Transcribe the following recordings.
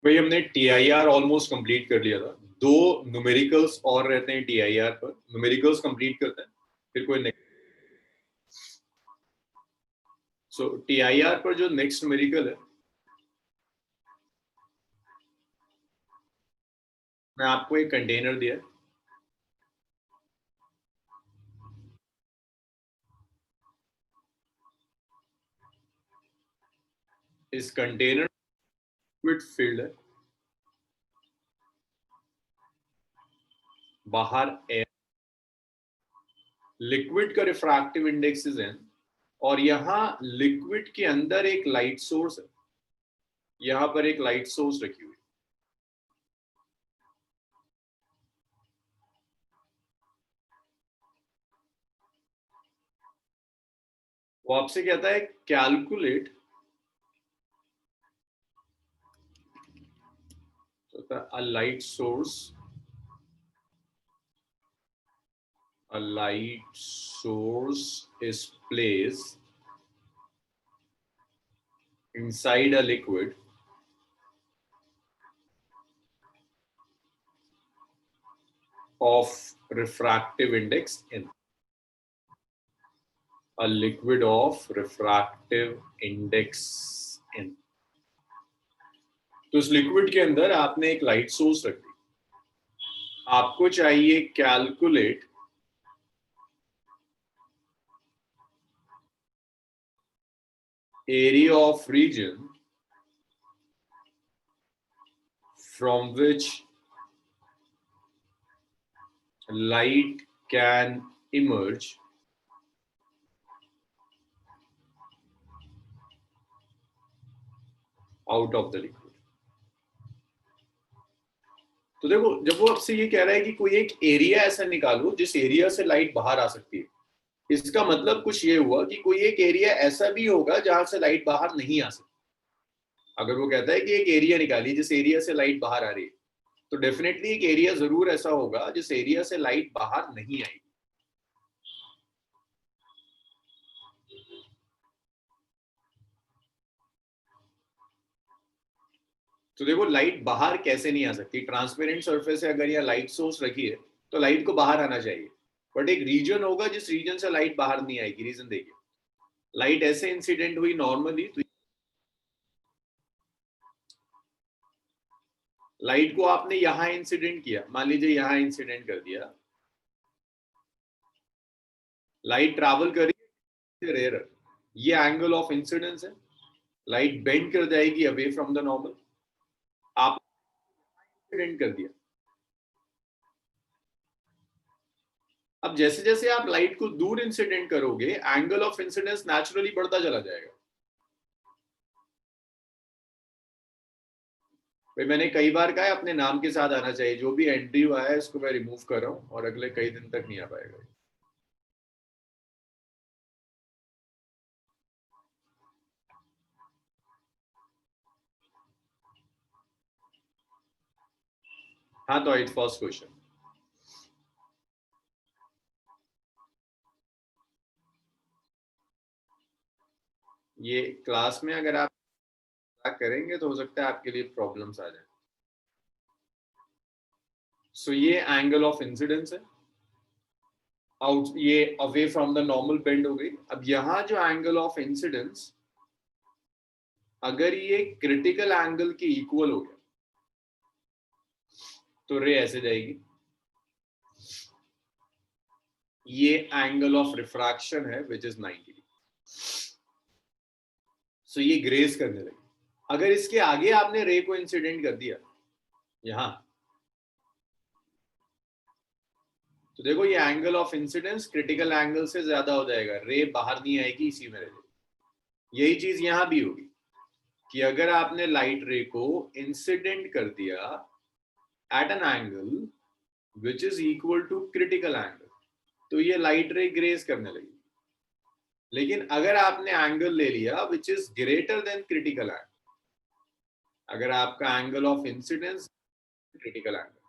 भाई हमने TIR almost complete कर लिया था। दो न्यूमेरिकल्स और रहते हैं TIR पर। न्यूमेरिकल्स कंप्लीट करते हैं फिर कोई नेक्स्ट। सो TIR पर जो नेक्स्ट न्यूमेरिकल है, मैं आपको एक कंटेनर दिया है। इस कंटेनर लिक्विड फील्ड है, बाहर एयर। लिक्विड का रिफ्रैक्टिव इंडेक्स इज n, और यहां लिक्विड के अंदर एक लाइट सोर्स है। यहां पर एक लाइट सोर्स रखी हुई है। वो आपसे कहता है calculate a light source is placed inside a liquid of refractive index n. A liquid of refractive index n. तो इस लिक्विड के अंदर आपने एक लाइट सोर्स रख दी। आपको चाहिए calculate area of region from which light can emerge out of the liquid. तो देखो, जब वो आपसे ये कह रहा है कि कोई एक एरिया ऐसा निकालो जिस एरिया से लाइट बाहर आ सकती है, इसका मतलब कुछ ये हुआ कि कोई एक एरिया ऐसा भी होगा जहां से लाइट बाहर नहीं आ सकती। अगर वो कहता है कि एक एरिया निकाली जिस एरिया से लाइट बाहर आ रही है, तो डेफिनेटली एक एरिया जरूर ऐसा होगा जिस एरिया से लाइट बाहर नहीं आएगी। तो देखो, लाइट बाहर कैसे नहीं आ सकती? ट्रांसपेरेंट सरफेस है, अगर यह लाइट सोर्स रखी है तो लाइट को बाहर आना चाहिए, बट एक रीजन होगा जिस रीजन से लाइट बाहर नहीं आएगी। रीजन देखिए, लाइट ऐसे इंसिडेंट हुई नॉर्मली, तो लाइट को आपने यहां इंसिडेंट किया, मान लीजिए यहां इंसिडेंट कर दिया, लाइट ट्रैवल कर रही है रेयर, ये एंगल ऑफ इंसिडेंस है। लाइट बेंड कर जाएगी अवे फ्रॉम द नॉर्मल, आप इंसिडेंट कर दिया। अब जैसे जैसे आप लाइट को दूर इंसिडेंट करोगे, एंगल ऑफ इंसिडेंस नेचुरली बढ़ता चला जाएगा। भाई मैंने कई बार कहा है अपने नाम के साथ आना चाहिए। जो भी एंट्री हुआ है इसको मैं रिमूव कर रहा हूं और अगले कई दिन तक नहीं आ पाएगा। हाँ, तो इट्स फर्स्ट क्वेश्चन। ये क्लास में अगर आप करेंगे तो हो सकता है आपके लिए प्रॉब्लम्स आ जाए। सो ये एंगल ऑफ इंसिडेंस है, आउट ये away from the normal bend हो गई। अब यहां जो एंगल ऑफ इंसिडेंस, अगर ये क्रिटिकल एंगल के इक्वल हो गया तो रे ऐसे जाएगी। ये एंगल ऑफ रिफ्रैक्शन है विच इज 90 डिग्री। सो ये ग्रेस करने लगी। अगर इसके आगे आपने रे को इंसिडेंट कर दिया यहां, तो देखो ये angle of incidence critical angle से ज्यादा हो जाएगा, रे बाहर नहीं आएगी, इसी में रहेगी। यही चीज यहां भी होगी कि अगर आपने लाइट रे को इंसिडेंट कर दिया at an angle which is equal to critical angle, तो ये लाइट रे ग्रेस करने लगी। लेकिन अगर आपने एंगल ले लिया which is greater than critical angle, अगर आपका angle of incidence critical angle,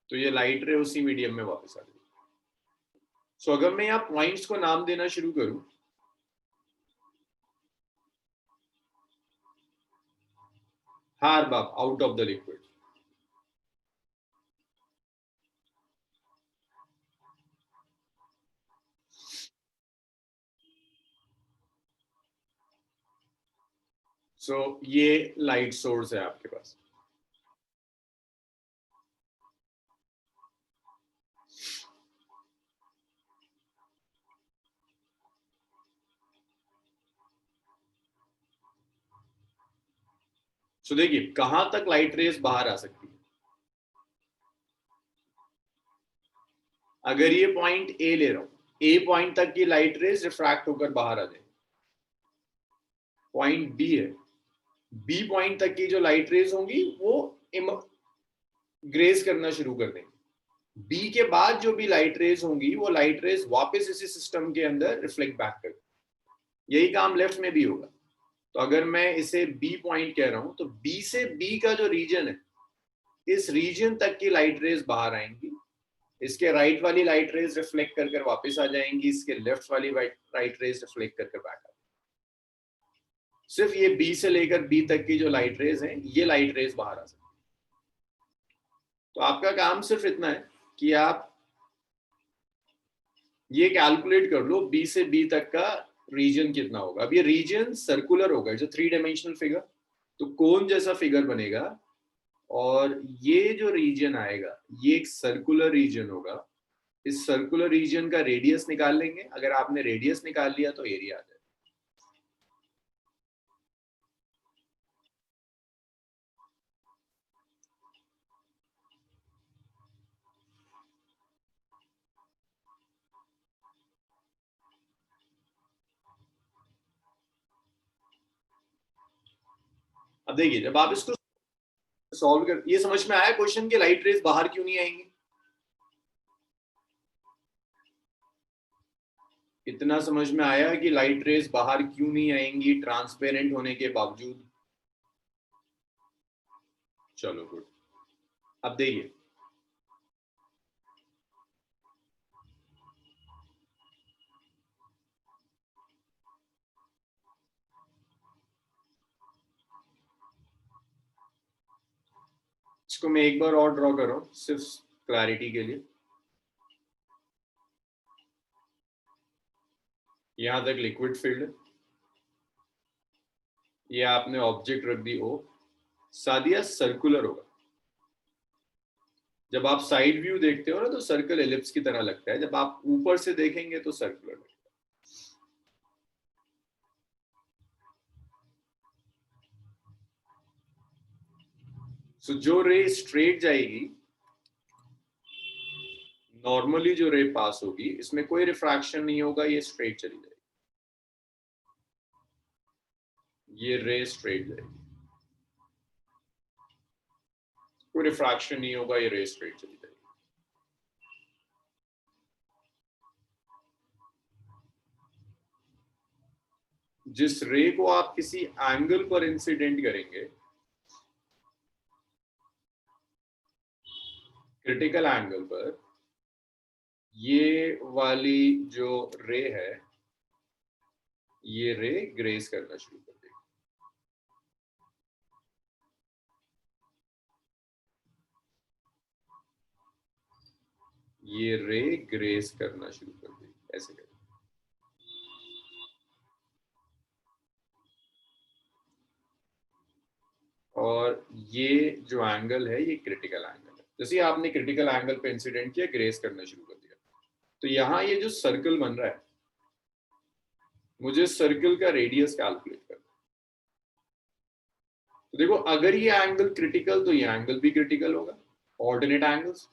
तो ये लाइट रे उसी मीडियम में वापस आ जाएगी। सो अगर मैं यहाँ पॉइंट्स को नाम देना शुरू करूं, हार बाप आउट ऑफ द लिक्विड, सो ये लाइट सोर्स है आपके पास। सो देखिए कहां तक लाइट रेस बाहर आ सकती है। अगर ये पॉइंट ए ले रहा हूं, ए पॉइंट तक की लाइट रेस रिफ्रैक्ट होकर बाहर आ जाएगी। पॉइंट बी है, बी पॉइंट तक की जो लाइट रेस होंगी वो ग्रेस करना शुरू कर देंगे। बी के बाद जो भी लाइट रेस होंगी वो लाइट रेस वापस इसी सिस्टम के अंदर रिफ्लेक्ट बैक कर, यही काम लेफ्ट में भी होगा। तो अगर मैं इसे बी पॉइंट कह रहा हूं तो बी से बी का जो रीजन है, इस रीजन तक की लाइट रेस बाहर आएंगी, इसके राइट वाली लाइट रेस रिफ्लेक्ट कर कर वापस आ जाएंगी, इसके लेफ्ट वाली राइट रेस रिफ्लेक्ट कर कर बैक आ जाएंगी। सिर्फ ये बी से लेकर बी तक की जो लाइट रेस है, ये लाइट रेस बाहर आ सकती है। तो आपका काम सिर्फ इतना है कि आप ये कैलकुलेट कर लो बी से बी तक का रीजन कितना होगा। अब ये रीजन सर्कुलर होगा, इट्स अ 3 डायमेंशनल फिगर, तो कोन जैसा फिगर बनेगा और ये जो रीजन आएगा ये एक सर्कुलर रीजन होगा। इस सर्कुलर रीजन का रेडियस निकाल लेंगे, अगर आपने रेडियस निकाल लिया तो एरिया आ जाएगा। अब देखिए जब आप इसको सॉल्व कर, ये समझ में आया क्वेश्चन के लाइट रेस बाहर क्यों नहीं आएंगी? इतना समझ में आया कि लाइट रेस बाहर क्यों नहीं आएंगी ट्रांसपेरेंट होने के बावजूद? चलो गुड। अब देखिए इसको मैं एक बार और ड्रॉ कर रहा हूं सिर्फ क्लैरिटी के लिए। यहां तक लिक्विड फील्ड है, ये आपने ऑब्जेक्ट रख दी ओ, सादिया सर्कुलर होगा। जब आप साइड व्यू देखते हो ना तो सर्कल एलिप्स की तरह लगता है, जब आप ऊपर से देखेंगे तो सर्कुलर लगता है। सो जो रे स्ट्रेट जाएगी, नॉर्मली जो रे पास होगी इसमें कोई रिफ्रैक्शन नहीं होगा, ये स्ट्रेट चली जाएगी, ये रे स्ट्रेट जाएगी, कोई रिफ्रैक्शन नहीं होगा, ये रे स्ट्रेट चली जाएगी। जिस रे को आप किसी एंगल पर इंसिडेंट करेंगे, क्रिटिकल एंगल पर, ये वाली जो रे है ये रे ग्रेस करना शुरू कर देगी। ये रे ग्रेस करना शुरू कर देगी, ऐसे करें। और ये जो एंगल है ये क्रिटिकल एंगल है। जैसे आपने क्रिटिकल एंगल पे इंसिडेंट किया, ग्रेस करना शुरू कर दिया, तो यहां ये जो सर्कल बन रहा है, मुझे सर्कल का रेडियस कैलकुलेट करना। तो देखो अगर ये एंगल क्रिटिकल तो ये एंगल भी क्रिटिकल होगा, ऑर्डिनेट एंगल्स।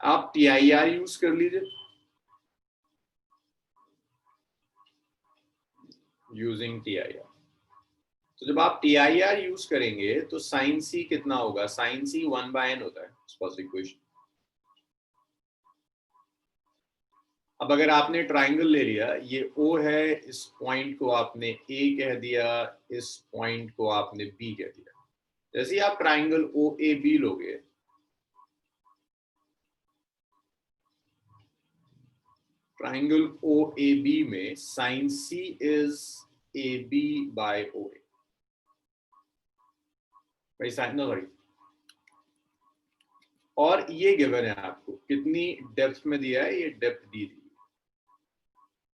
आप TIR यूज कर लीजिए, यूजिंग TIR। तो जब आप TIR यूज करेंगे तो साइन सी कितना होगा? साइन सी 1/n होता है फर्स्ट इक्वेशन। अब अगर आपने ट्राइंगल ले लिया, ये O है, इस पॉइंट को आपने A कह दिया, इस पॉइंट को आपने B कह दिया। जैसे ही आप ट्राइंगल OAB लोगे, ट्राइंगल ओ ए बी में sine C is A B by O A. भाई साइन नो सॉरी, और ये गिवन है आपको कितनी डेप्थ में दिया है, ये डेप्थ दी दी।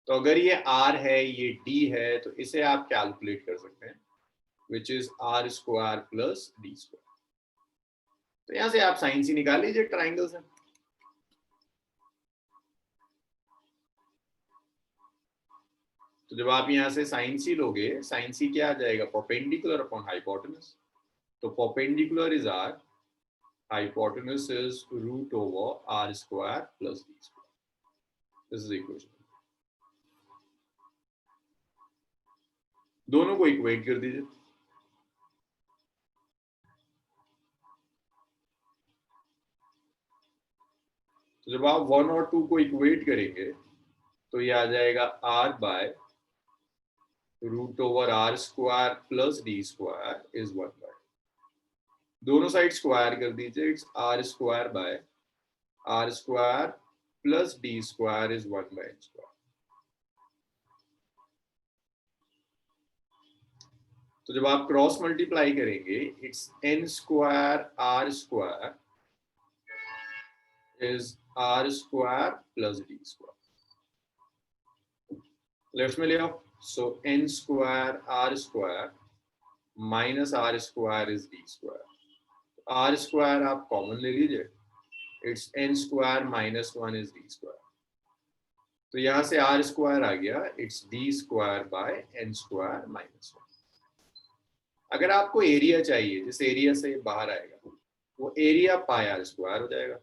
तो अगर ये r है ये d है तो इसे आप कैलकुलेट कर सकते हैं, which is r square plus d square. तो यहां से आप साइन सी निकाल लीजिए ट्राइंगल से। तो जब आप यहां से साइन सी लोगे, साइन सी क्या आ जाएगा, परपेंडिकुलर अपॉन हाइपोटेनस। तो perpendicular is r, hypotenuse is root over r square plus d square. This is equation. दोनों को इक्वेट कर दीजिए। तो जब आप 1 और 2 को इक्वेट करेंगे तो ये आ जाएगा r by root over r square plus d square is 1 by, दोनों साइड स्क्वायर कर दीजिए, it's r square by r square plus d square is 1 by n square. तो जब आप क्रॉस मल्टीप्लाई करेंगे, it's n square r square is r square plus d square. Left में ले आओ, so n square r square minus r square is d square. r square आप common ले लीजिए, it's n square minus 1 is d square. तो यहां से r square आ गया, it's d square by n square minus 1। अगर आपको एरिया चाहिए, जिस एरिया से बाहर आएगा वो एरिया पाई r स्क्वायर हो जाएगा।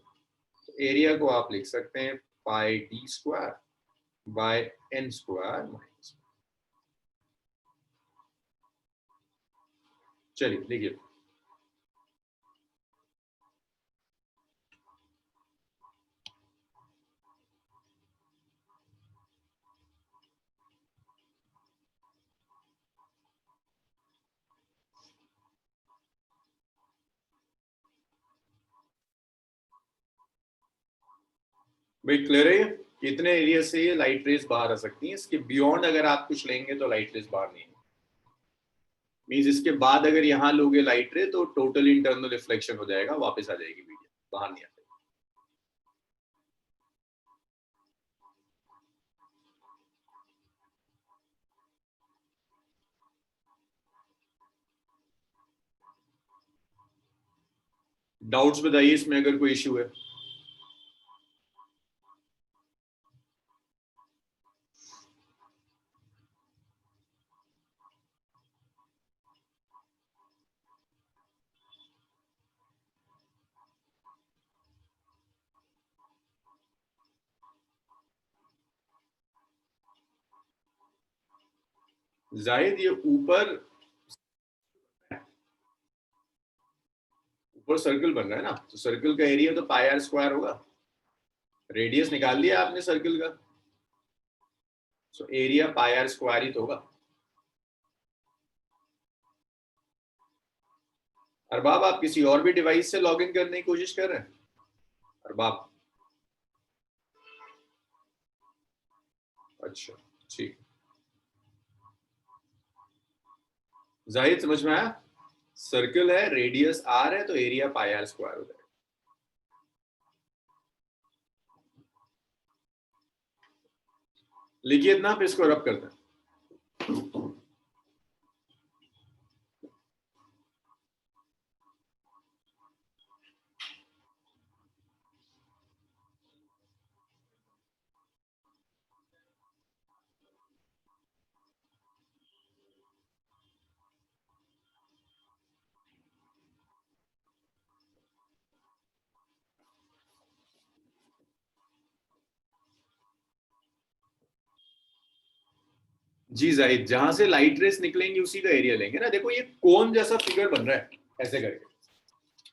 तो एरिया को आप लिख सकते हैं पाई d square by n square minus 1। चलिए देखिए, भाई क्लियर है, कितने एरिया से ये लाइट रेज बाहर आ सकती हैं। इसके बियॉन्ड अगर आप कुछ लेंगे तो लाइट रेज बाहर नहीं है। मींस इसके बाद अगर यहाँ लोगे लाइट रे तो टोटल इंटरनल रिफ्लेक्शन हो जाएगा, वापस आ जाएगी वीडियो, बाहर नहीं आएगी। डाउट्स बताइए इसमें अगर कोई इश्यू है। जाहिद ये ऊपर सर्कल बन रहा है ना, तो सर्कल का एरिया तो पाई आर स्क्वायर होगा। रेडियस निकाल लिया आपने सर्कल का, so area pi r square ही तो होगा। अरबाब आप किसी और भी डिवाइस से लॉग इन करने की कोशिश कर रहे हैं? अरबाब, अच्छा ठीक। जाहिद समझ में आया? सर्कल है, रेडियस आर है, तो एरिया पाई आर स्क्वायर हो जाएगा। लिखिए इतना, फिर इसको रब करते हैं। जी जाहिद, जहां से लाइट रेस निकलेंगी उसी का एरिया लेंगे ना। देखो ये कोन जैसा फिगर बन रहा है ऐसे करके,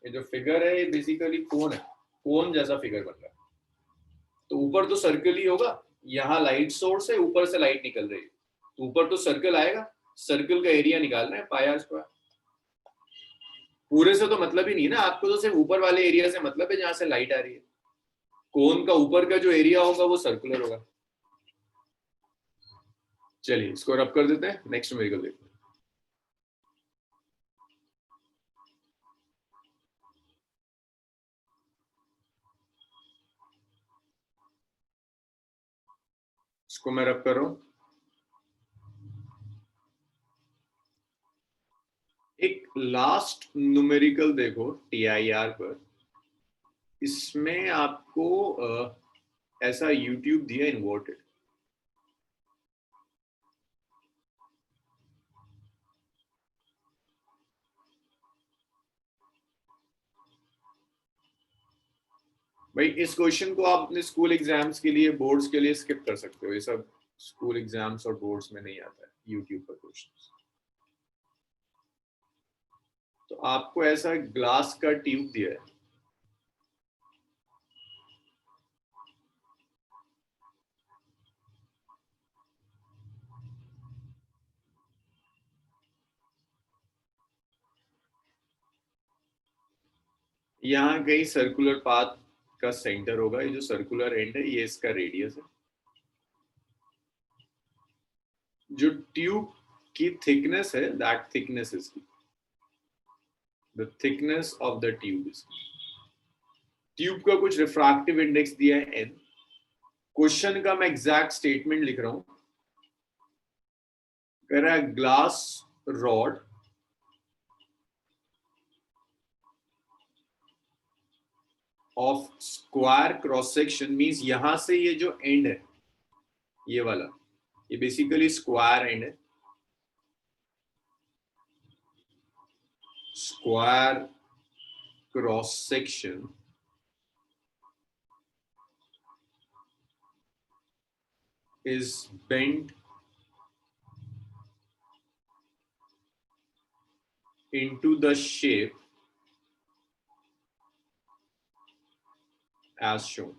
ये जो फिगर है ये बेसिकली कोन है, कोन जैसा फिगर बन रहा है। तो ऊपर तो सर्कल ही होगा, यहाँ लाइट सोर्स है, ऊपर से लाइट निकल रही है, तो ऊपर तो सर्कल आएगा। सर्कल का एरिया निकालना है पाई आर स्क्वायर। पूरे से तो मतलब ही नहीं ना आपको, तो सिर्फ ऊपर वाले एरिया से मतलब है जहां से लाइट आ रही है। कोन का ऊपर का जो एरिया होगा वो सर्कुलर होगा। चलिए इसको रब कर देते हैं, नेक्स्ट न्यूमेरिकल देखते हैं। इसको मैं रब कर रहा हूं। एक लास्ट न्यूमेरिकल देखो TIR पर, इसमें आपको ऐसा YouTube दिया इन्वर्टेड। भाई इस क्वेश्चन को आप अपने स्कूल एग्जाम्स के लिए, बोर्ड्स के लिए स्किप कर सकते हो, ये सब स्कूल एग्जाम्स और बोर्ड्स में नहीं आता है यूट्यूब पर क्वेश्चन। तो आपको ऐसा ग्लास का ट्यूब दिया है, यहाँ कहीं सर्कुलर पाथ का सेंटर होगा, ये जो सर्कुलर एंड है ये इसका रेडियस है। जो ट्यूब की थिकनेस है, that thickness is the thickness of the tube is. Tube का कुछ रिफ्रैक्टिव इंडेक्स दिया है n। क्वेश्चन का मैं एग्जैक्ट स्टेटमेंट लिख रहा हूं, कह रहा है glass rod of square cross section, means यहां से ये जो एंड है ये वाला, ये बेसिकली स्क्वायर एंड है, square cross section is bent into the shape as shown.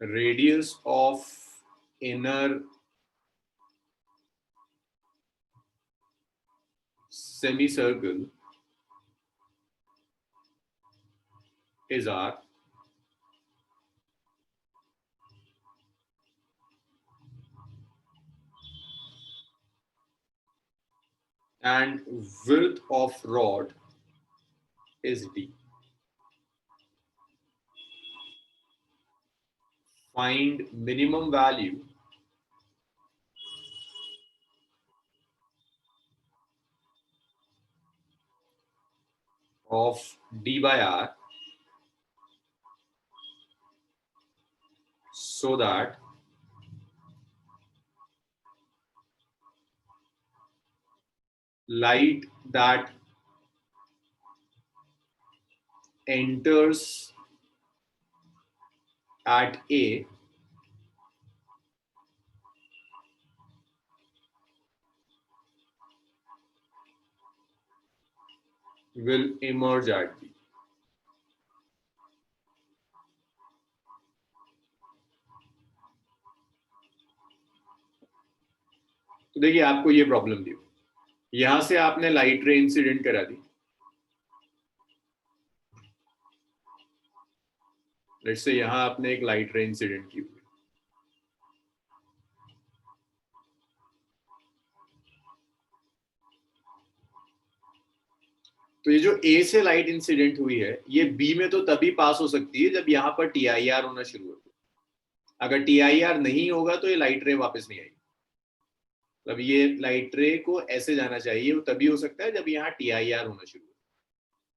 Radius of inner semicircle is R, and width of rod is D. Find minimum value of D by R so that light that enters at A will emerge at B. तो देखिए आपको ये problem दी, यहां से आपने light ray incident करा दी, let's say यहां आपने एक लाइट रे इंसिडेंट की हुई, तो ये जो ए से लाइट इंसिडेंट हुई है ये बी में तो तभी पास हो सकती है जब यहाँ पर TIR होना शुरू हो। अगर TIR नहीं होगा तो ये लाइट रे वापस नहीं आएगी, मतलब ये लाइट रे को ऐसे जाना चाहिए, वो तभी हो सकता है जब यहाँ TIR होना शुरू हो।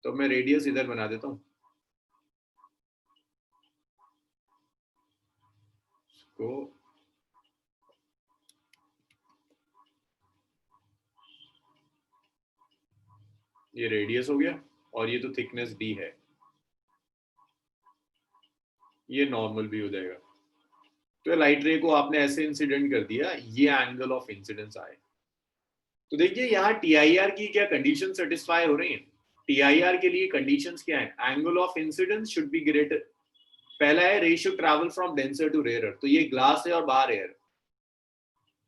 तो मैं रेडियस इधर बना देता हूँ, तो ये रेडियस हो गया और ये तो थिकनेस D है, ये नॉर्मल भी हो जाएगा। तो लाइट रे को आपने ऐसे इंसिडेंट कर दिया, ये एंगल ऑफ इंसिडेंस आए। तो देखिए यहाँ TIR की क्या कंडीशन सेटिस्फाई हो रही है। TIR के लिए कंडीशंस क्या है, angle of incidence should be greater, पहला है ray should travel from denser to rarer, तो ये ग्लास है और बाहर एयर,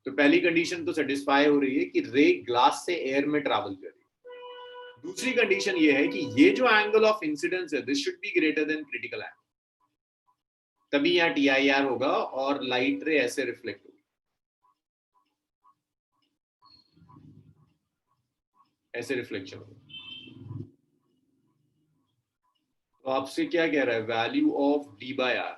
तो पहली कंडीशन तो सेटिस्फाई हो रही है कि रे ग्लास से एयर में ट्रैवल करे। दूसरी कंडीशन ये है कि ये जो एंगल ऑफ इंसिडेंस है this should be greater than critical angle, तभी यहाँ TIR होगा और लाइट रे ऐसे रिफ्लेक्ट होगी, ऐसे रिफ्लेक्शन होगा। तो आपसे क्या कह रहा है, वैल्यू ऑफ D/R,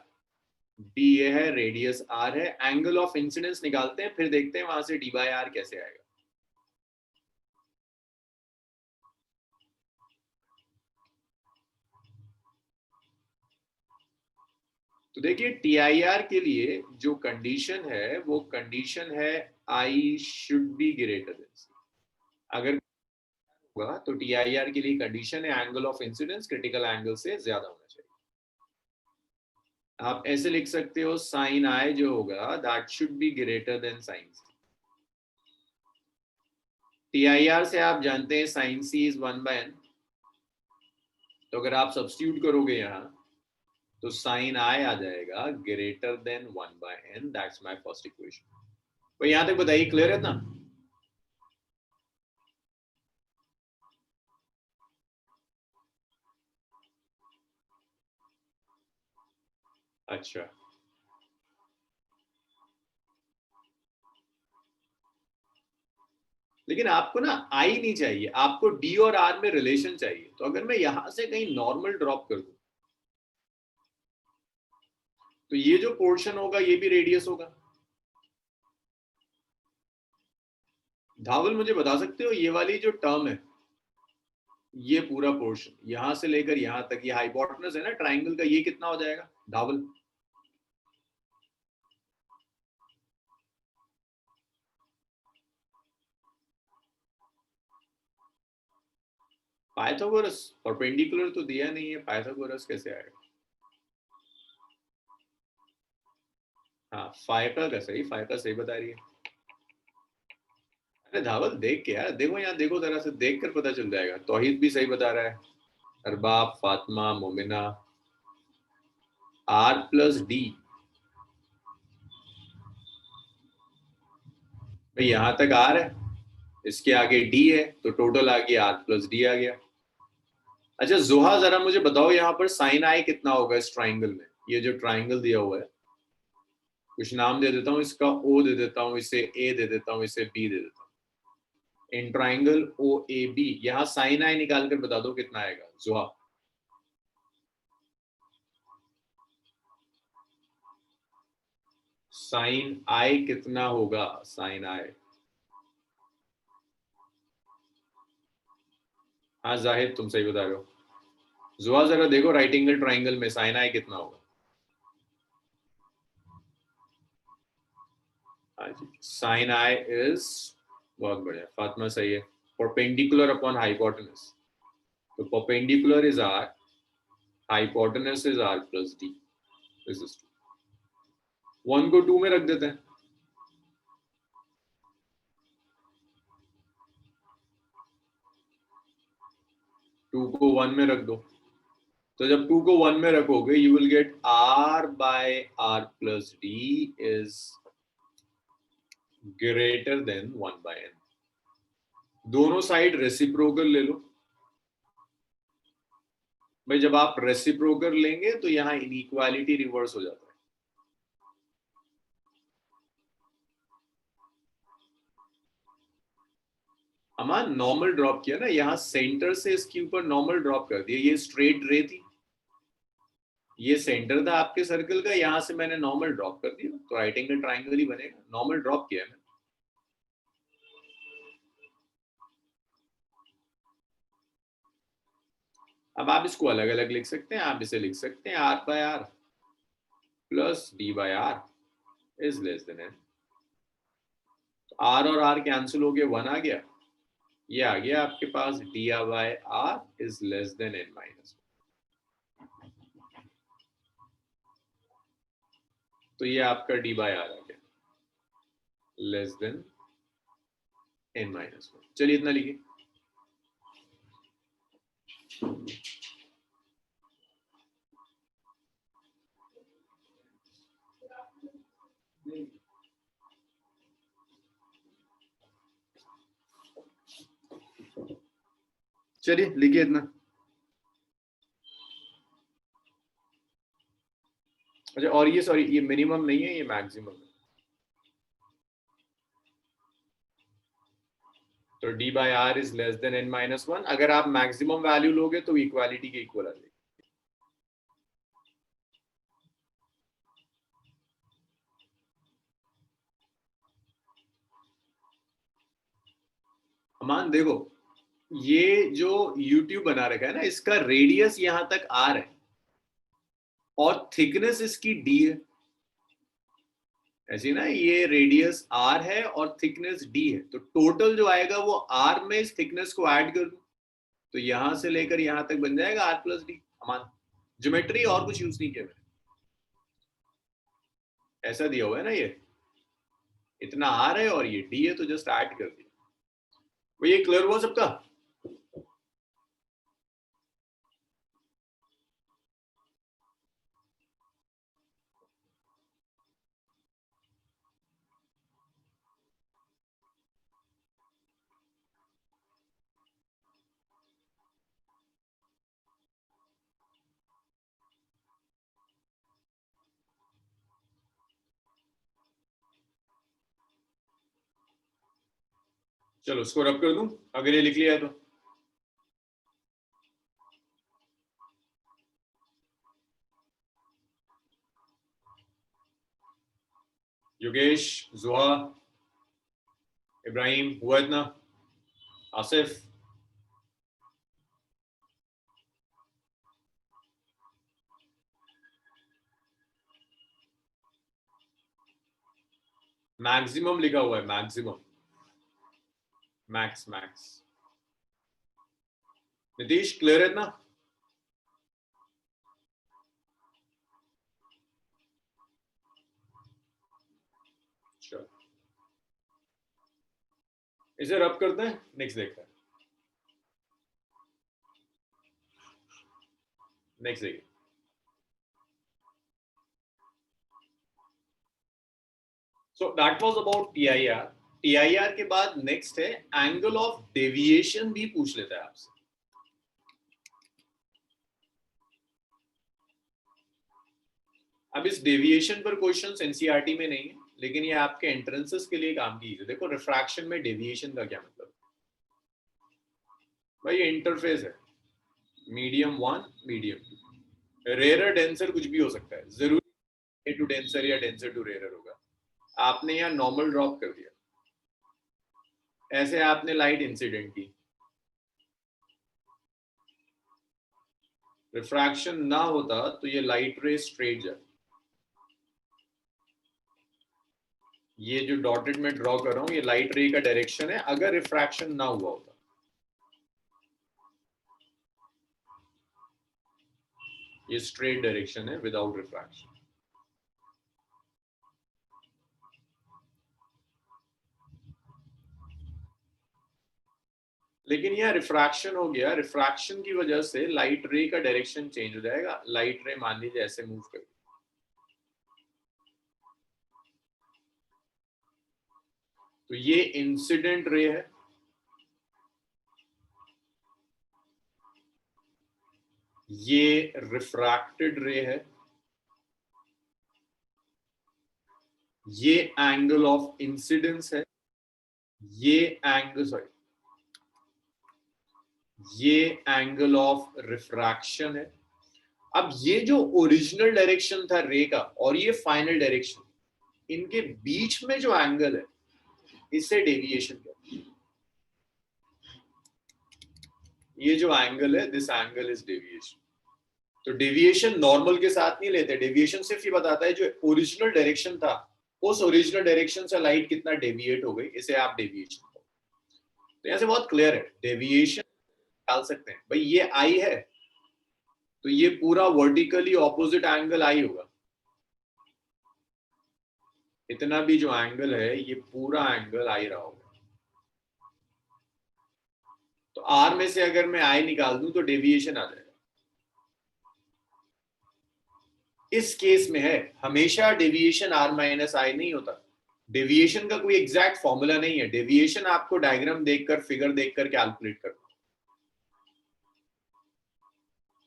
D ये है, रेडियस R है, एंगल ऑफ इंसिडेंस निकालते हैं, फिर देखते हैं वहां से D/R कैसे आएगा। तो देखिए TIR के लिए जो कंडीशन है वो कंडीशन है I should be greater then, अगर होगा तो TIR के लिए कंडीशन है angle of incidence critical angle से ज्यादा होना चाहिए। आप ऐसे लिख सकते हो साइन I जो होगा that should be greater than sine C। TIR से आप जानते हैं साइन C इज 1/n, तो अगर आप सब्स्टिट्यूट करोगे यहाँ तो साइन I आ जाएगा greater than 1/n, that's my first equation. तो यहां तक बताइए, क्लियर है ना? अच्छा, लेकिन आपको ना आई नहीं चाहिए, आपको डी और आर में रिलेशन चाहिए। तो अगर मैं यहां से कहीं नॉर्मल ड्रॉप कर दूं तो ये जो पोर्शन होगा ये भी रेडियस होगा। धावल मुझे बता सकते हो ये वाली जो टर्म है, ये पूरा पोर्शन यहां से लेकर यहां तक, ये हाइपोटेनस है ना ट्राइंगल का, ये कितना हो जाएगा धावल? पाइथागोरस परपेंडिकुलर तो दिया नहीं है, पाइथागोरस कैसे आएगा? हाँ फाइव का सही, फाइव का सही बता रही है। अरे धावल देख के यार, देखो यहाँ देखो, जरा से देख कर पता चल जाएगा। तौहीद भी सही बता रहा है, अरबाब, फातिमा, मोमिना। R+D, भाई यहां तक R है, इसके आगे D है, तो टोटल आ गया R+D आ गया। अच्छा जोहा, जरा मुझे बताओ यहाँ पर साइन I कितना होगा इस ट्राइंगल में? ये जो ट्राइंगल दिया हुआ है, कुछ नाम दे देता हूँ, इसका O दे देता हूँ, इसे A दे देता हूँ, इसे B दे देता हूँ। इन ट्राइंगल OAB यहाँ साइन I निकाल कर बता दो कितना आएगा जोहा। साइन I कितना होगा, साइन I? हाँ जाहिद तुम सही बता रहे हो। जुआ जरा देखो राइट एंगल ट्राइंगल में साइन I कितना होगा। हाँ जी, साइन I इज, बहुत बढ़िया फातिमा सही है, परपेंडिकुलर अपॉन हाइपोटेनस, तो perpendicular is R, hypotenuse is R+D, this is 1 को 2 में रख देते हैं। टू को 1 में रख दो, तो जब 2 को 1 में रखोगे you will get R/R+D is greater then 1/n। दोनों साइड रेसिप्रोकल ले लो भाई, जब आप रेसिप्रोकल लेंगे तो यहां इनइक्वालिटी रिवर्स हो जाता है। अमान नॉर्मल ड्रॉप किया ना, यहां सेंटर से इसके ऊपर नॉर्मल ड्रॉप कर दिया, ये स्ट्रेट रे थी, ये सेंटर था आपके सर्कल का, यहां से मैंने नॉर्मल ड्रॉप कर दिया, तो राइट एंगल ट्राइंगल ही बनेगा, नॉर्मल ड्रॉप किया मैंने। अब आप इसको अलग अलग लिख सकते हैं, आप इसे लिख सकते हैं R/R plus D/R is less then n। R और R कैंसिल हो गए, 1 आ गया, ये आ गया आपके पास D/R is less than n-1। तो ये आपका D/R आ गया लेस देन n-1। चलिए इतना लिखिए। चलिए लिखिए इतना। अच्छा, और ये सॉरी, ये मिनिमम नहीं है, ये मैक्सिमम है। तो d by R is less than n-1। अगर आप मैक्सिमम वैल्यू लोगे तो इक्वालिटी के इक्वल आ जाएगी। अमान देखो, ये जो YouTube बना रखा है ना, इसका रेडियस यहां तक r है और थिकनेस इसकी d है। ऐसी ना, ये रेडियस r है और थिकनेस d है, तो टोटल जो आएगा वो r में इस थिकनेस को ऐड कर दो, तो यहां से लेकर यहां तक बन जाएगा r प्लस डी। अमान ज्योमेट्री और कुछ यूज नहीं किया मैंने, ऐसा दिया हुआ है ना, ये इतना r है और ये d है, तो जस्ट ऐड कर दिया। वो ये क्लियर हुआ सबका? चलो इसको रब कर दूं अगर ये लिख लिया है तो। योगेश, जुहा, इब्राहिम, हुआ इतना? आसिफ, मैक्सिमम लिखा हुआ है, maximum, max max. Nitish clear है ना? चलो इसे रब करते हैं, नेक्स्ट देखते हैं। नेक्स्ट देखिए, so that was about TIR. TIR के बाद नेक्स्ट है एंगल ऑफ डेविएशन, भी पूछ लेता है आपसे। अब इस डेविएशन पर क्वेश्चंस एनसीईआरटी में नहीं है, लेकिन ये आपके एंट्रेंसेस के लिए काम की है। देखो रिफ्रैक्शन में डेविएशन का क्या मतलब, भाई ये इंटरफेस है, मीडियम 1, मीडियम 2, रेयर डेंसर कुछ भी हो सकता है, जरूरी टू डेंसर या डेंसर टू रेयर होगा। आपने यहाँ नॉर्मल ड्रॉप कर दिया, ऐसे आपने लाइट इंसिडेंट की, रिफ्रैक्शन ना होता तो ये लाइट रे स्ट्रेट जाए। ये जो डॉटेड में ड्रॉ कर रहा हूं, ये लाइट रे का डायरेक्शन है अगर रिफ्रैक्शन ना हुआ होता। ये स्ट्रेट डायरेक्शन है विदाउट रिफ्रैक्शन। लेकिन यह रिफ्रैक्शन हो गया, रिफ्रैक्शन की वजह से लाइट रे का डायरेक्शन चेंज हो जाएगा। लाइट रे मान लीजिए ऐसे मूव कर, तो ये इंसिडेंट रे है, ये रिफ्रैक्टेड रे है, ये एंगल ऑफ इंसिडेंस है, ये एंगल सॉरी ये एंगल ऑफ रिफ्रैक्शन है। अब ये जो ओरिजिनल डायरेक्शन था रे का और ये फाइनल डायरेक्शन, इनके बीच में जो एंगल है इसे डेविएशन कहते हैं। ये जो एंगल है, दिस एंगल इज डेविएशन। तो डेविएशन नॉर्मल के साथ नहीं लेते, डेविएशन सिर्फ ये बताता है जो ओरिजिनल डायरेक्शन था उस ओरिजिनल डायरेक्शन से लाइट कितना डेविएट हो गई, इसे आप डेविएशन। तो यहां से बहुत क्लियर है, डेविएशन डाल सकते हैं। भाई ये आई है तो ये पूरा वर्टिकली ऑपोजिट एंगल आई होगा, इतना भी जो एंगल है ये पूरा एंगल आई रहा होगा। तो आर में से अगर मैं आई निकाल दूं तो डेविएशन आ जाएगा। इस केस में है, हमेशा डेविएशन आर माइनस आई नहीं होता। डेविएशन का कोई एग्जैक्ट फॉर्मूला नहीं है, डेविएशन आपको डायग्राम देखकर, फिगर देखकर कैलकुलेट करना।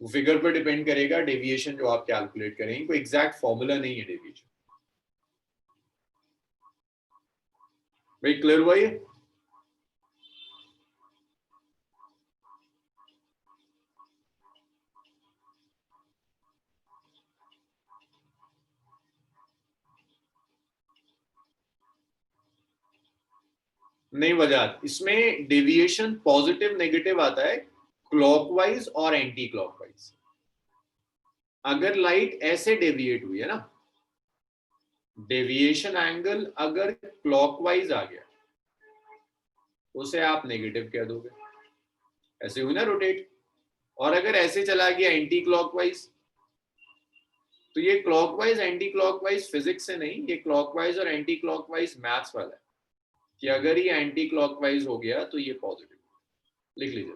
वो फिगर पर डिपेंड करेगा डेविएशन जो आप कैलकुलेट करेंगे, कोई एग्जैक्ट फॉर्मूला नहीं है डेविएशन। भाई क्लियर हुआ ये? नहीं वजह इसमें डेविएशन पॉजिटिव नेगेटिव आता है क्लॉकवाइज और एंटी क्लॉकवाइज। अगर लाइट ऐसे डेविएट हुई है ना, डेविएशन एंगल अगर क्लॉकवाइज आ गया उसे आप नेगेटिव कह दोगे, ऐसे हुई ना रोटेट। और अगर ऐसे चला गया एंटी क्लॉकवाइज, तो ये क्लॉकवाइज एंटी क्लॉकवाइज फिजिक्स से नहीं, ये क्लॉकवाइज और एंटी क्लॉकवाइज मैथ्स वाला है कि अगर ये एंटी क्लॉकवाइज हो गया तो ये पॉजिटिव। लिख लीजिए।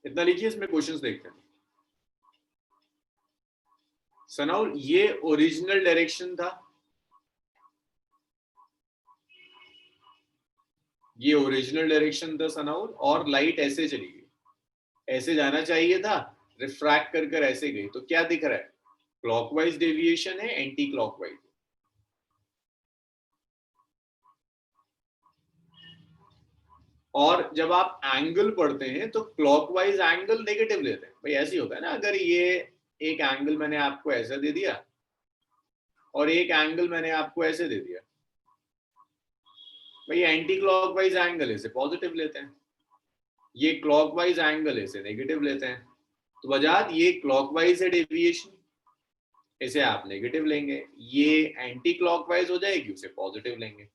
इतना लिखिए, इसमें क्वेश्चंस देखते हैं। सनाउल ये ओरिजिनल डायरेक्शन था, ये ओरिजिनल डायरेक्शन था सनाउल, और लाइट ऐसे चली गई, ऐसे जाना चाहिए था, रिफ्रैक्ट कर कर ऐसे गई, तो क्या दिख रहा है? क्लॉकवाइज डेविएशन है, एंटी क्लॉकवाइज। और जब आप एंगल पढ़ते हैं तो क्लॉकवाइज एंगल नेगेटिव लेते हैं। भाई ऐसे ही होता है ना, अगर ये एक एंगल मैंने आपको ऐसा दे दिया और एक एंगल मैंने आपको ऐसे दे दिया, भाई एंटी क्लॉकवाइज एंगल इसे पॉजिटिव लेते हैं, ये क्लॉकवाइज एंगल इसे नेगेटिव लेते हैं। तो वजह ये क्लॉकवाइज है डेविएशन, इसे आप नेगेटिव लेंगे, ये एंटी क्लॉकवाइज हो जाएगी, उसे पॉजिटिव लेंगे।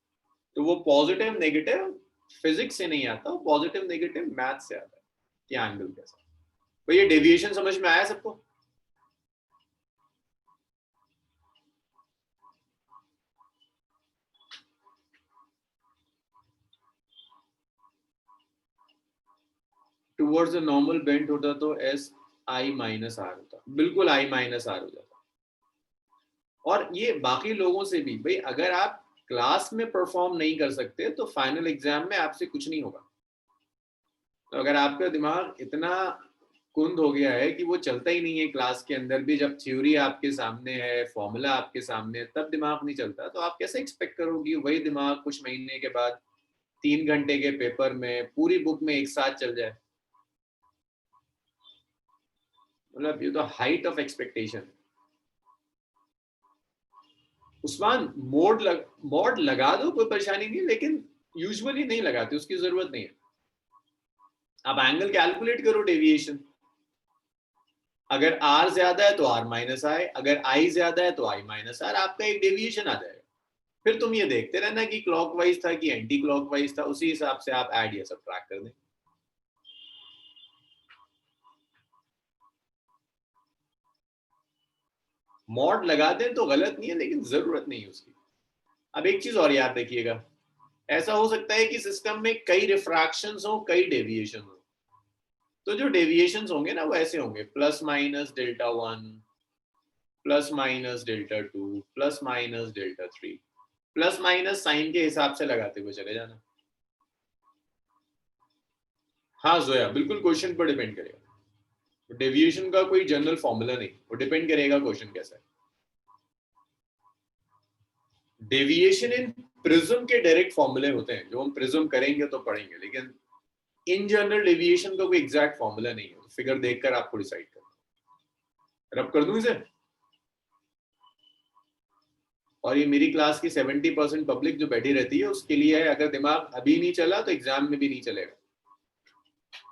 तो वो पॉजिटिव नेगेटिव फिजिक्स से नहीं आता, वो पॉजिटिव नेगेटिव मैथ से आता है कि एंगल कैसा। तो ये डेविएशन समझ में आया सबको? टुवर्ड्स द नॉर्मल बेंट होता तो एस आई माइनस आर होता, बिल्कुल आई माइनस आर हो जाता। और ये बाकी लोगों से भी, भाई अगर आप क्लास में परफॉर्म नहीं कर सकते तो फाइनल एग्जाम में आपसे कुछ नहीं होगा। तो अगर आपका दिमाग इतना कुंद हो गया है कि वो चलता ही नहीं है क्लास के अंदर भी, जब थ्योरी आपके सामने है, फॉर्मूला आपके सामने है, तब दिमाग नहीं चलता, तो आप कैसे एक्सपेक्ट करोगे वही दिमाग कुछ महीने के बाद 3 घंटे के पेपर में पूरी बुक में एक साथ चल जाए? मतलब ये तो height of expectation. Usman mode लगा दो, कोई परेशानी नहीं, लेकिन यूजुअली नहीं लगाते, उसकी जरूरत नहीं है। आप एंगल कैलकुलेट करो डेविएशन, अगर आर ज्यादा है तो आर माइनस आई, अगर आई ज्यादा है तो आई माइनस आर, आपका एक डेविएशन आ जाएगा। फिर तुम ये देखते रहना कि क्लॉकवाइज था कि एंटी क्लॉकवाइज था, उसी हिसाब से आप ऐड या सब्ट्रैक्ट कर दें। मॉड लगा दें तो गलत नहीं है, लेकिन जरूरत नहीं है उसकी। अब एक चीज और याद रखिएगा, ऐसा हो सकता है कि सिस्टम में कई रिफ्रैक्शंस हो, कई डेविएशन हो, तो जो डेविएशंस होंगे ना वो ऐसे होंगे plus minus delta 1, plus minus delta 2, plus minus delta 3। Plus minus sine के हिसाब से लगाते हुए चले जाना। हाँ जोया, बिल्कुल क्वेश्चन पर डिपेंड करेगा, डेविएशन का कोई जनरल फॉर्मूला नहीं, वो डिपेंड करेगा क्वेश्चन कैसा है। डेविएशन इन प्रिज्म के डायरेक्ट फॉर्मूले होते हैं, जो हम प्रिज्म करेंगे तो पढ़ेंगे, लेकिन इन जनरल डेविएशन का कोई एग्जैक्ट फॉर्मूला नहीं है, फिगर देखकर आपको डिसाइड करना। रब कर दूं इसे? और ये मेरी क्लास की 70% पब्लिक जो बैठी रहती है उसके लिए है, अगर दिमाग अभी नहीं चला तो एग्जाम में भी नहीं चलेगा।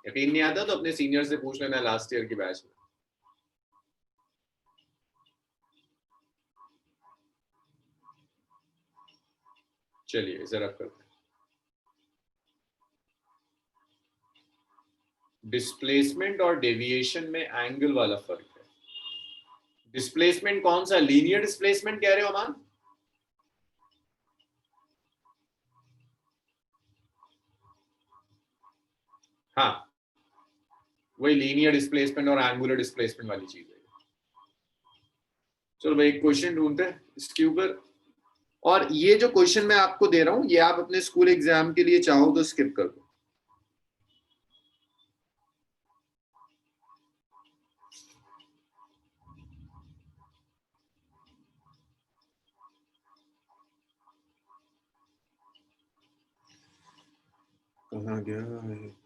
यकीन नहीं आता तो अपने सीनियर से पूछ लेना लास्ट ईयर की बैच में। चलिए इसे रब करते हैं। डिस्प्लेसमेंट और डेविएशन में एंगल वाला फर्क है। डिस्प्लेसमेंट कौन सा, लीनियर डिस्प्लेसमेंट कह रहे हो अमान? हाँ, वही लीनियर डिस्प्लेसमेंट और एंगुलर डिस्प्लेसमेंट वाली चीज है। चलो भाई एक क्वेश्चन ढूंढते हैं इसके ऊपर। और ये जो क्वेश्चन मैं आपको दे रहा हूं ये आप अपने स्कूल एग्जाम के लिए चाहो तो स्किप कर दो। कहाँ गया है?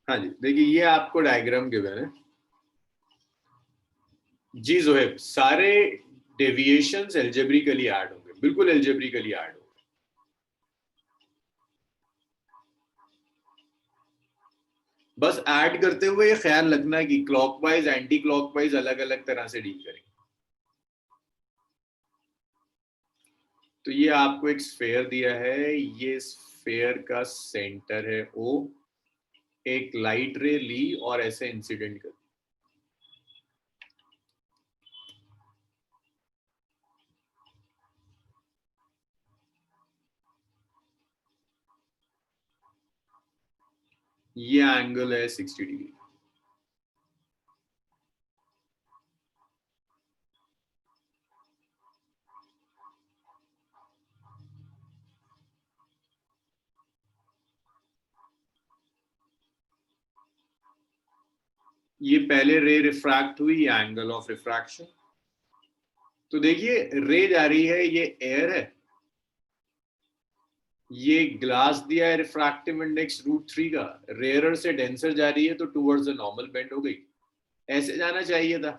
हाँ जी, देखिए ये आपको डायग्राम गिवन है जी जोहेब। सारे डेविएशंस एल्जेब्रिकली ऐड होंगे, बिल्कुल एल्जेब्रिकली ऐड होंगे। बस ऐड करते हुए ये ख्याल रखना कि क्लॉकवाइज एंटी क्लॉकवाइज अलग अलग तरह से डील करेंगे। तो ये आपको एक स्फेयर दिया है, ये स्फेयर का सेंटर है ओ, एक लाइट रे ली और ऐसे इंसिडेंट कर। ये एंगल है 60 डिग्री। ये पहले रे रिफ्रैक्ट हुई, एंगल ऑफ रिफ्रैक्शन। तो देखिए रे जा रही है, ये एयर है, ये ग्लास दिया है रिफ्रैक्टिव इंडेक्स √3 का, रेयरर से डेंसर जा रही है तो टुवर्ड्स द नॉर्मल बेंड हो गई। ऐसे जाना चाहिए था,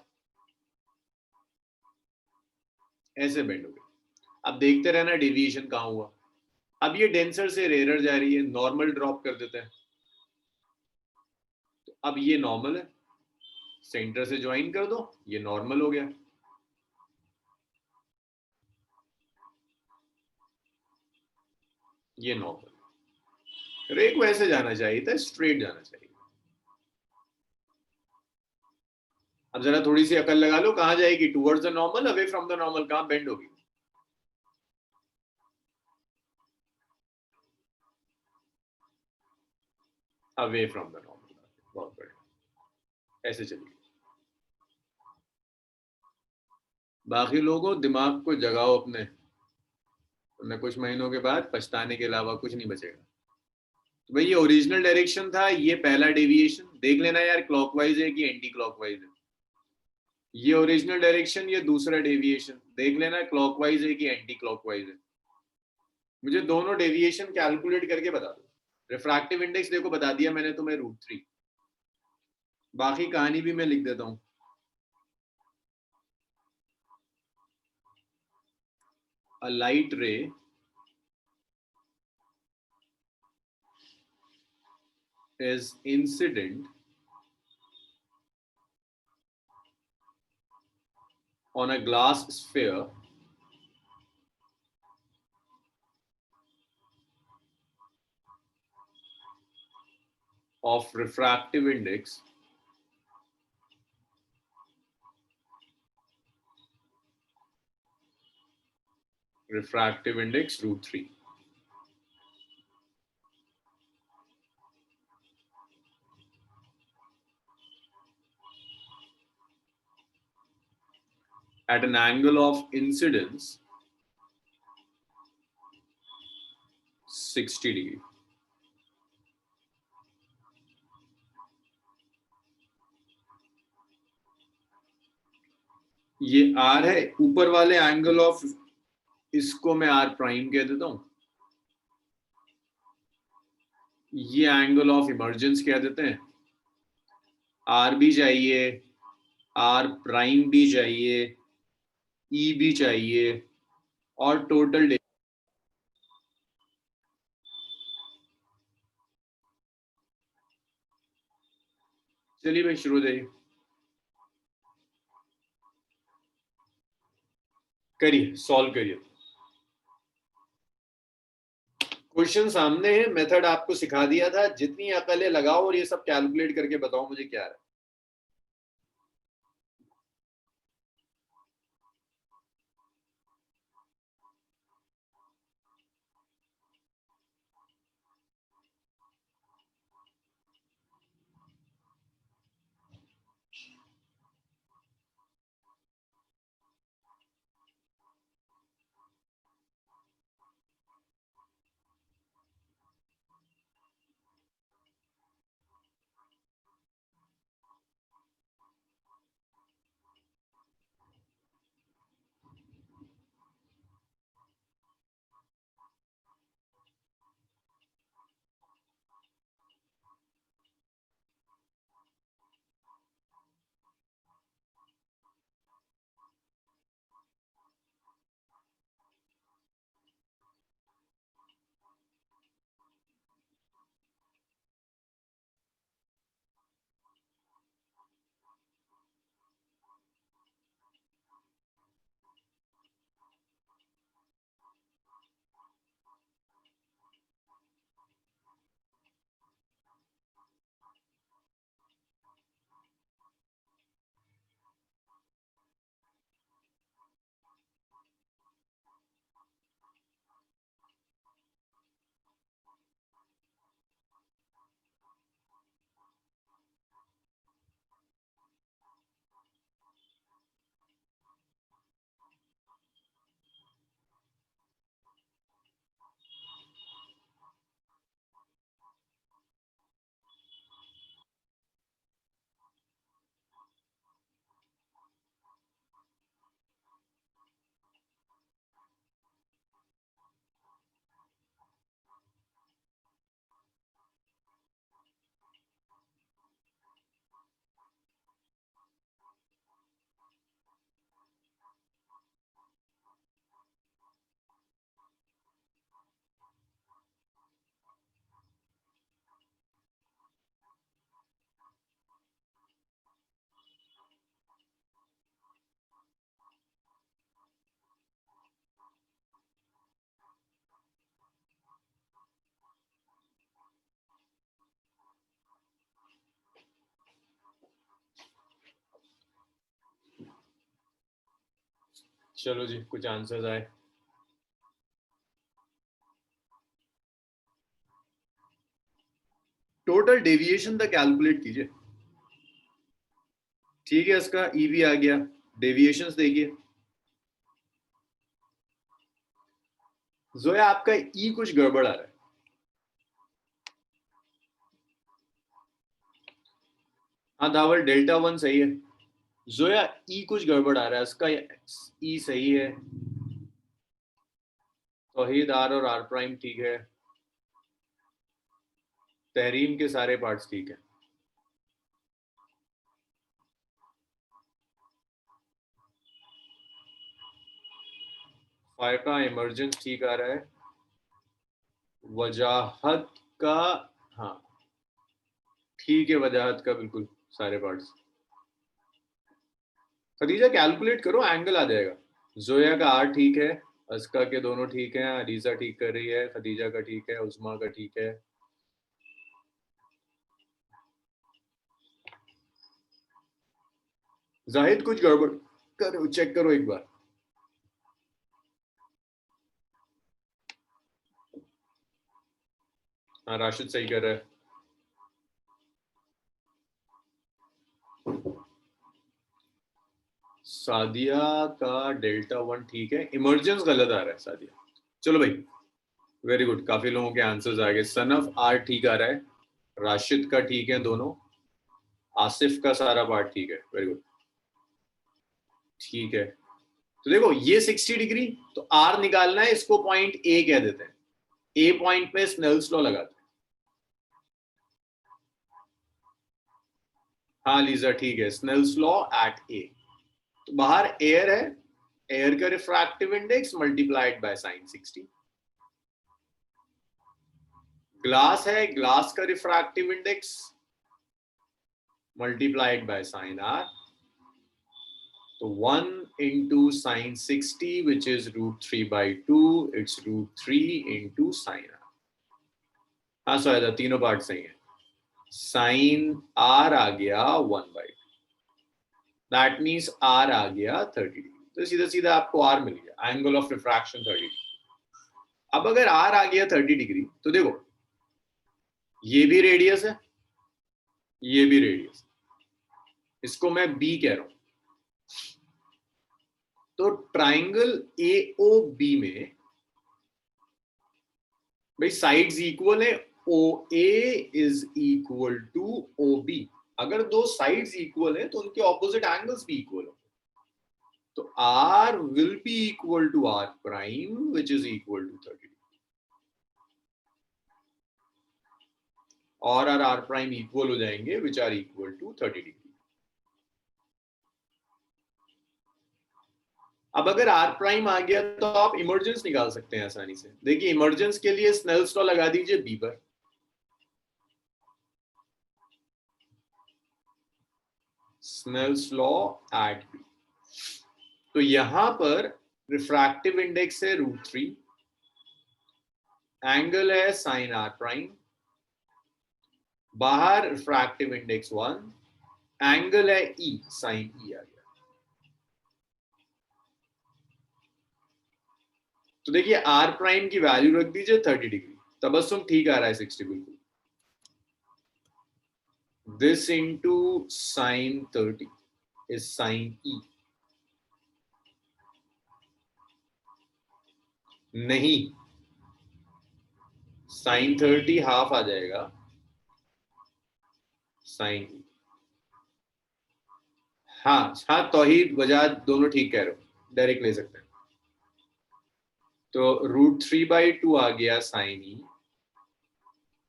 ऐसे बेंड हो गई। अब देखते रहना डेविएशन कहां हुआ। अब ये डेंसर से रेयरर जा रही है, नॉर्मल ड्रॉप कर देते हैं। तो अब ये नॉर्मल है, सेंटर से ज्वाइन कर दो, ये नॉर्मल हो गया। ये नॉर्मल, रे को ऐसे जाना चाहिए था, स्ट्रेट जाना चाहिए। अब जरा थोड़ी सी अकल लगा लो, कहां जाएगी? Towards the normal, away from the normal, कहां बेंड होगी? Away from the normal. बहुत बढ़िया, ऐसे चलिए। बाकी लोगों दिमाग को जगाओ अपने, वरना कुछ महीनों के बाद पछताने के अलावा कुछ नहीं बचेगा। तो भाई ये ओरिजिनल डायरेक्शन था, ये पहला डेविएशन देख लेना यार, क्लॉकवाइज है कि एंटी क्लॉकवाइज है। ये ओरिजिनल डायरेक्शन, ये दूसरा डेविएशन देख लेना, क्लॉकवाइज है कि एंटी क्लॉकवाइज है। मुझे दोनों डेविएशन कैलकुलेट करके बता दो। रिफ्रैक्टिव इंडेक्स देखो बता दिया मैंने तुम्हें, √3। बाकी कहानी भी मैं लिख देता हूं। A light ray is incident on a glass sphere of refractive index √3. At an angle of incidence 60 degree. ये R है, ऊपर वाले एंगल ऑफ, इसको मैं R प्राइम कह देता हूं। ये एंगल ऑफ इमर्जेंस कह देते हैं। R भी चाहिए, R प्राइम भी चाहिए, E भी चाहिए, और टोटल। चलिए भाई शुरू करिए, सॉल्व करिए। क्वेश्चन सामने है, मेथड आपको सिखा दिया था, जितनी अकलें लगाओ और ये सब कैलकुलेट करके बताओ मुझे क्या है। चलो जी, कुछ आंसर्स आए। टोटल डेविएशन तक कैलकुलेट कीजिए। ठीक है, इसका ई भी आ गया। डेविएशंस देखिए, जोया आपका ई कुछ गड़बड़ आ रहा है। हाँ धावल, डेल्टा 1 सही है। जोया ई कुछ गड़बड़ आ रहा है, इसका ई सही है। तौहीद आर और आर प्राइम ठीक है। तहरीम के सारे पार्ट्स ठीक है। फायर का इमरजेंस ठीक आ रहा है। वजाहत का, हाँ ठीक है, वजाहत का बिल्कुल सारे पार्ट्स। खदीजा कैलकुलेट करो, एंगल आ जाएगा। जोया का आर ठीक है, अस्का के दोनों ठीक हैं, अरीजा ठीक कर रही है, खदीजा का ठीक है, उस्मा का ठीक है। जाहिद कुछ गड़बड़ करो, चेक करो एक बार। हाँ राशिद सही कर रहा है। सादिया का डेल्टा 1 ठीक है, इमरजेंस गलत आ रहा है सादिया। चलो भाई, वेरी गुड, काफी लोगों के आंसर्स आ गए। सनफ आर ठीक आ रहा है, राशिद का ठीक है दोनों, आसिफ का सारा पार्ट ठीक है, वेरी गुड। ठीक है, तो देखो ये 60 डिग्री, तो आर निकालना है, इसको पॉइंट ए कह देते हैं। ए पॉइंट पे स्नेल्स लॉ लगाते हैं। हाँ लीजा ठीक है, स्नेल्स लॉ एट ए। तो बाहर एयर है, एयर का refractive index multiplied by sine 60। Glass है, ग्लास का refractive index multiplied by sine R. तो 1 into sin 60 which is root 3 by 2, it's root 3 into sin r। हाँ सो तीनों पार्ट सही है। साइन आर आ गया 1 by 2, दैट मीन्स आर आ गया 30 degree. तो सीधा सीधा आपको आर मिल गया, एंगल ऑफ रिफ्रैक्शन 30 डिग्री। अब अगर आर आ गया 30 डिग्री, तो देखो ये भी रेडियस है, ये भी रेडियस, इसको मैं बी कह रहा हूं। तो ट्राइंगल ए ओ बी में भाई साइड्स इक्वल है, O A is equal to O B. अगर दो साइड्स इक्वल है तो उनके ऑपोजिट एंगल्स भी इक्वल हो। तो R will be equal to R prime which is equal to 30 और आर प्राइम इक्वल हो जाएंगे which are equal to 30 degree. अब अगर आर प्राइम आ गया तो आप इमरजेंस निकाल सकते हैं आसानी से। देखिए इमरजेंस के लिए स्नेल्स लॉ लगा दीजिए बी पर। स्नेल्स लॉ एट बी, तो यहां पर रिफ्रैक्टिव इंडेक्स है √3, एंगल है साइन आर प्राइम, बाहर रिफ्रैक्टिव इंडेक्स 1, एंगल है ई, साइन ई आ गया। तो देखिए आर प्राइम की वैल्यू रख दीजिए 30 डिग्री, तबस्सुम ठीक आ रहा है 60 बिल्कुल। This into sine 30 is sine E. नहीं, साइन 30 हाफ आ जाएगा साइन ई। हाँ हाँ, तौहीद बजाज दोनों ठीक कह रहे हो, डायरेक्ट ले सकते हैं। तो √3/2 आ गया साइन ई,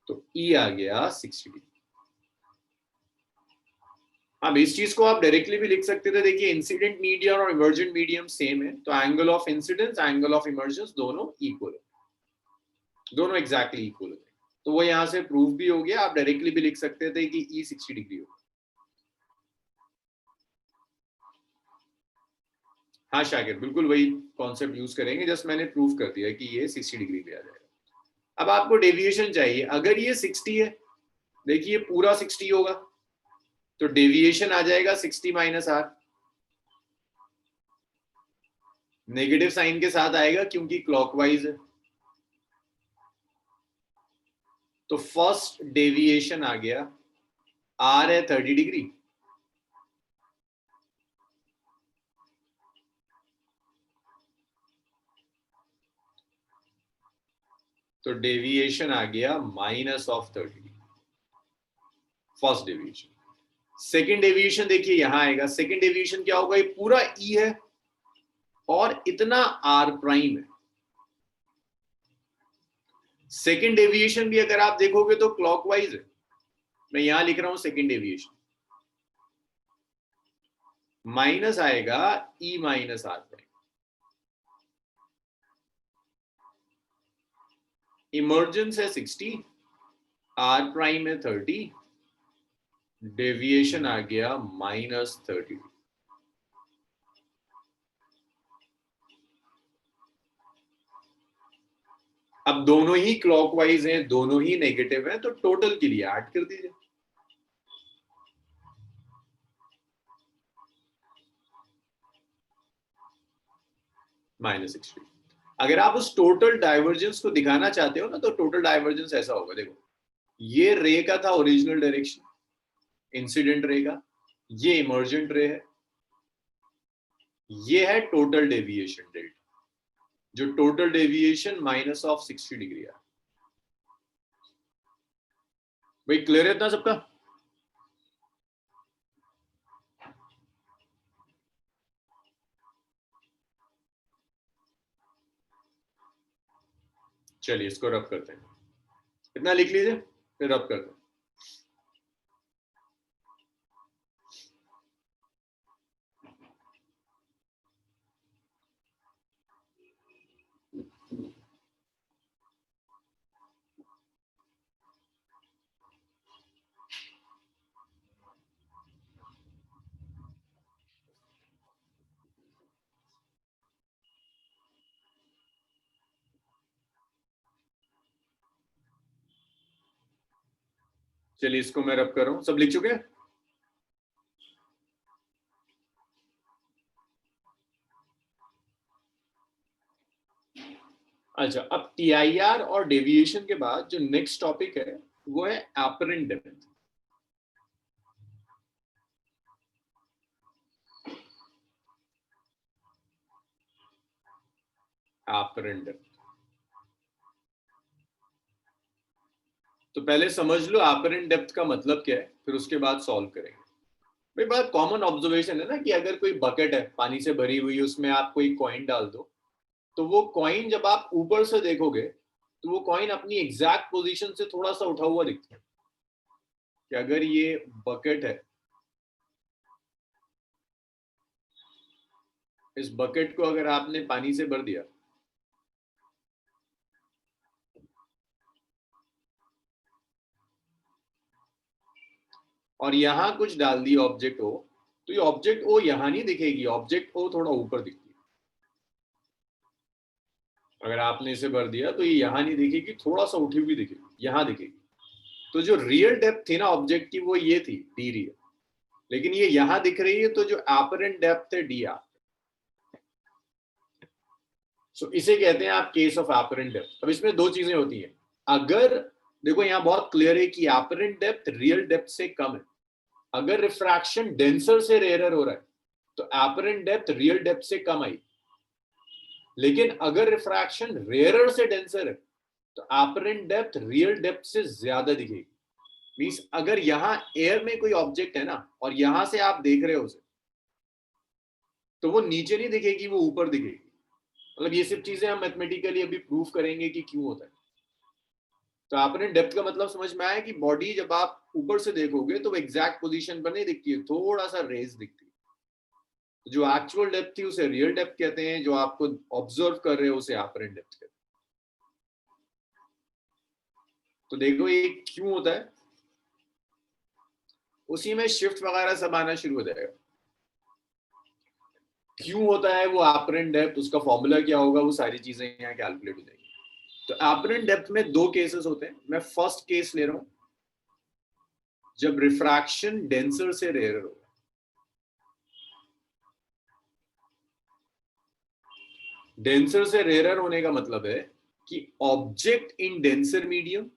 तो ई आ गया 60 डिग्री। अब इस चीज को आप डायरेक्टली भी लिख सकते थे। देखिए इंसिडेंट मीडियम और इमर्जेंट मीडियम सेम है, तो angle of incidence angle of emergence दोनों इक्वल है, दोनों एग्जैक्टली इक्वल है। तो वो यहां से प्रूफ भी हो गया। आप डायरेक्टली भी लिख सकते थे कि ई 60 डिग्री हो। हाँ शाकिर, बिल्कुल वही कॉन्सेप्ट यूज करेंगे, जस्ट मैंने प्रूफ कर दिया कि ये 60 डिग्री पे आ जाएगा। अब आपको डेविएशन चाहिए, अगर ये 60 है, देखिए पूरा 60 होगा, तो डेविएशन आ जाएगा 60 - r। नेगेटिव साइन के साथ आएगा क्योंकि क्लॉकवाइज है। तो फर्स्ट डेविएशन आ गया, आर है 30 डिग्री, तो डेविएशन आ गया minus of 30, first deviation. Second deviation देखिए यहां आएगा, सेकेंड डेविएशन क्या होगा, ये पूरा ई है और इतना आर प्राइम है। सेकेंड डेविएशन भी अगर आप देखोगे तो क्लॉकवाइज है, मैं यहां लिख रहा हूं सेकेंड डेविएशन, माइनस आएगा E minus are prime. Emergence है 60, आर प्राइम है 30, डेविएशन आ गया -30। अब दोनों ही क्लॉकवाइज हैं, दोनों ही नेगेटिव हैं, तो टोटल के लिए ऐड कर दीजिए। -60। अगर आप उस टोटल डाइवर्जेंस को दिखाना चाहते हो ना, तो टोटल डाइवर्जेंस ऐसा होगा, देखो ये रे का था ओरिजिनल डायरेक्शन, इंसिडेंट रे का, ये इमर्जेंट रे है, ये है टोटल डेविएशन डेल्टा, जो टोटल डेविएशन -60 डिग्री है। भाई क्लियर है इतना सबका? चलिए इसको रब करते हैं, इतना लिख लीजिए फिर रब करते हैं। चलिए इसको मैं रब कर रहा हूं, सब लिख चुके हैं? अच्छा, अब टीआईआर और डेविएशन के बाद जो नेक्स्ट टॉपिक है वो है एपरेंट डेप्थ। एपरेंट डेप्थ, तो पहले समझ लो एपरेंट डेप्थ का मतलब क्या है, फिर उसके बाद सॉल्व करेंगे। भाई बहुत कॉमन ऑब्जर्वेशन है ना कि अगर कोई बकेट है पानी से भरी हुई, उसमें आप कोई कॉइन डाल दो, तो वो कॉइन जब आप ऊपर से देखोगे तो वो कॉइन अपनी एग्जैक्ट पोजीशन से थोड़ा सा उठा हुआ दिखता है। कि अगर ये बकेट है, इस बकेट को अगर आपने पानी से भर दिया, और यहां कुछ डाल दिया ऑब्जेक्ट ओ, तो ये ऑब्जेक्ट ओ यहां नहीं दिखेगी, ऑब्जेक्ट ओ थोड़ा ऊपर दिखती है। अगर आपने इसे भर दिया तो ये यहां नहीं दिखेगी, थोड़ा सा उठी हुई दिखेगी, यहां दिखेगी। तो जो रियल डेप्थ थी ना ऑब्जेक्ट की, वो ये थी डी रियल, लेकिन ये यहां दिख रही है, तो जो एपरेंट डेप्थ है डी आर। सो इसे कहते हैं आप केस ऑफ एपरेंट डेप्थ। अब इसमें दो चीजें होती हैं, अगर देखो यहां बहुत क्लियर है कि एपरेंट डेप्थ रियल डेप्थ से कम है, अगर रिफ्रैक्शन डेंसर से रेयर हो रहा है तो एपरेंट डेप्थ रियल डेप्थ से कम आई, लेकिन अगर रिफ्रैक्शन रेयरर से डेंसर है तो एपरेंट डेप्थ रियल डेप्थ से ज्यादा दिखेगी। मींस अगर यहां एयर में कोई ऑब्जेक्ट है ना और यहां से आप देख रहे हो उसे, तो वो नीचे नहीं दिखेगी, वो ऊपर दिखेगी। मतलब ये सब चीजें हम मैथमेटिकली अभी प्रूफ करेंगे कि क्यों होता है। तो एपरेंट डेप्थ का मतलब समझ में आया कि बॉडी जब आप ऊपर से देखोगे तो वो एग्जैक्ट पोजीशन पर नहीं दिखती है, थोड़ा सा रेज दिखती है। तो जो एक्चुअल डेप्थ थी उसे रियल डेप्थ कहते हैं, जो आपको ऑब्जर्व कर रहे हो उसे एपरेंट डेप्थ कहते हैं। तो देखो ये क्यों होता है, उसी में शिफ्ट वगैरह सब आना शुरू हो जाएगा। क्यों होता है वो एपरेंट डेप्थ, उसका फॉर्मूला क्या होगा, वो सारी चीजें यहाँ कैलकुलेट हो जाएगी। तो एपरेंट डेप्थ में दो केसेस होते हैं, मैं फर्स्ट केस ले रहा हूं जब रिफ्रैक्शन डेंसर से रेयर हो। डेंसर से रेयरर होने का मतलब है कि ऑब्जेक्ट इन डेंसर मीडियम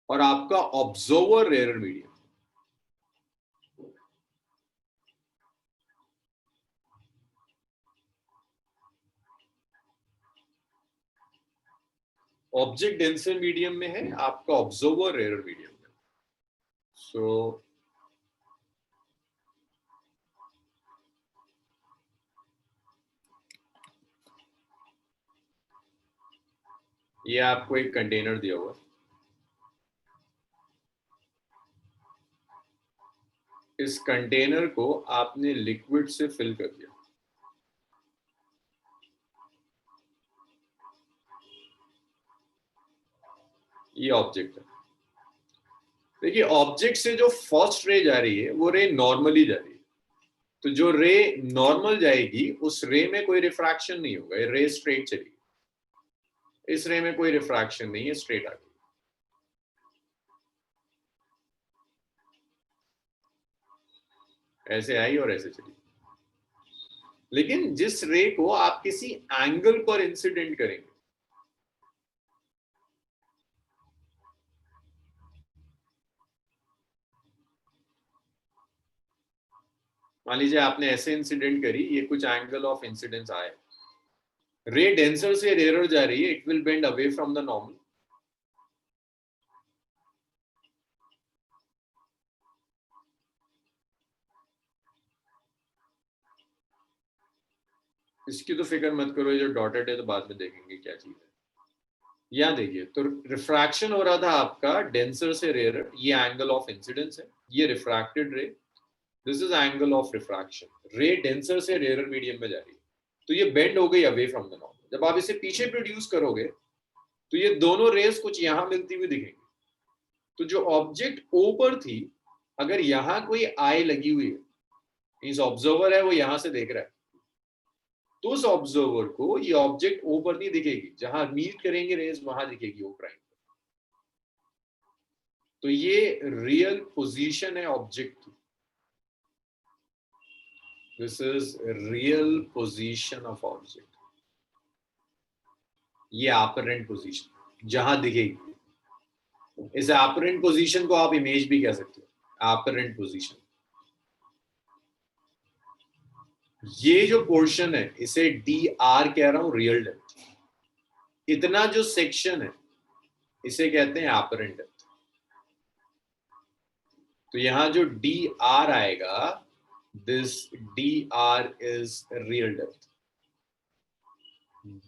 और आपका observer rarer medium. Object denser medium में है, आपका ऑब्जर्वर रेयरर मीडियम में। सो ये आपको एक कंटेनर दिया हुआ है, इस कंटेनर को आपने लिक्विड से फिल कर दिया। ये ऑब्जेक्ट है। देखिए ऑब्जेक्ट से जो फर्स्ट रे जा रही है वो रे नॉर्मली जा रही है, तो जो रे नॉर्मल जाएगी उस रे में कोई रिफ्रैक्शन नहीं होगा, रे स्ट्रेट चलेगी। इस रे में कोई रिफ्रैक्शन नहीं है, स्ट्रेट आ गई। ऐसे आई और ऐसे चली। लेकिन जिस रे को आप किसी एंगल पर इंसिडेंट करेंगे, मान लीजिए आपने ऐसे इंसिडेंट करी, ये कुछ एंगल ऑफ इंसिडेंस आए, रे डेंसर से रेयरर जा रही है, it will bend away from the normal. इसकी तो फिक्र मत करो, ये जो डॉटेड है तो बाद में देखेंगे क्या चीज है। यहाँ देखिए, तो रिफ्रैक्शन हो रहा था आपका डेंसर से रेयरर, ये एंगल ऑफ इंसिडेंस है, ये रिफ्रैक्टेड रे, this is angle of refraction. रे डेंसर से रेयरर मीडियम में जा रही है, तो ये बेंड हो गई अवे फ्रॉम द नॉर्मल। जब आप इसे पीछे प्रोड्यूस करोगे तो ये दोनों रेस कुछ यहां मिलती हुई दिखेंगी। तो जो ऑब्जेक्ट ओ पर थी, अगर यहां कोई आई लगी हुई है, मींस ऑब्जर्वर है वो यहां से देख रहा है, तो उस ऑब्जर्वर को ये ऑब्जेक्ट ओ पर नहीं दिखेगी, जहां मीट करेंगे रेस वहां दिखेगी ओ प्राइम। तो ये रियल पोजीशन है ऑब्जेक्ट की, this is real position of object. ये अपरेंट पोजीशन जहां दिखेगी, इस अपरेंट पोजीशन को आप इमेज भी कह सकते हो, अपरेंट पोजीशन। ये जो पोर्शन है इसे डी आर कह रहा हूं, रियल डेप्थ। इतना जो सेक्शन है इसे कहते हैं अपरेंट डेप्थ। तो यहां जो डी आर आएगा, this D R is real depth.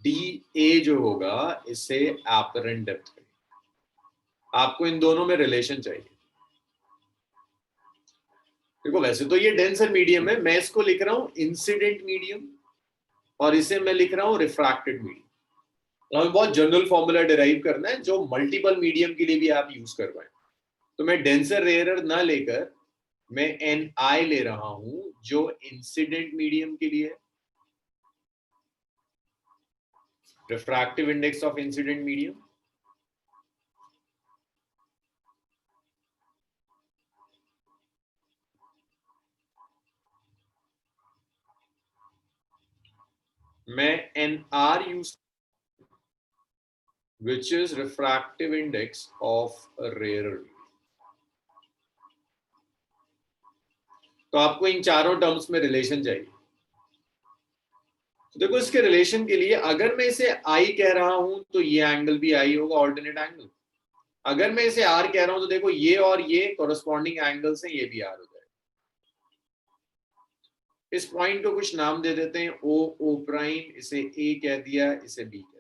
D A जो होगा इसे अपरेंट डेप्थ कहेंगे। आपको इन दोनों में रिलेशन चाहिए। देखो वैसे तो ये डेंसर मीडियम है, मैं इसको लिख रहा हूं इंसिडेंट मीडियम और इसे मैं लिख रहा हूं रिफ्रैक्टेड मीडियम। हमें बहुत जनरल फॉर्मूला डिराइव करना है जो मल्टीपल मीडियम के लिए भी आप यूज कर पाए। तो मैं डेंसर रेयरर ना लेकर मैं एन आई ले रहा हूं जो इंसिडेंट मीडियम के लिए, refractive index of incident medium. मैं N R use, which is refractive index of a rarer medium। तो आपको इन चारों टर्म्स में रिलेशन चाहिए। तो देखो इसके रिलेशन के लिए अगर मैं इसे आई कह रहा हूं तो ये एंगल भी आई होगा, ऑल्टरनेट एंगल। अगर मैं इसे आर कह रहा हूं तो देखो ये और ये कोरस्पॉन्डिंग एंगल्स हैं, ये भी आर हो जाएगा। इस पॉइंट को कुछ नाम दे देते हैं, ओ ओ प्राइम, इसे ए कह दिया, इसे बी कह दिया।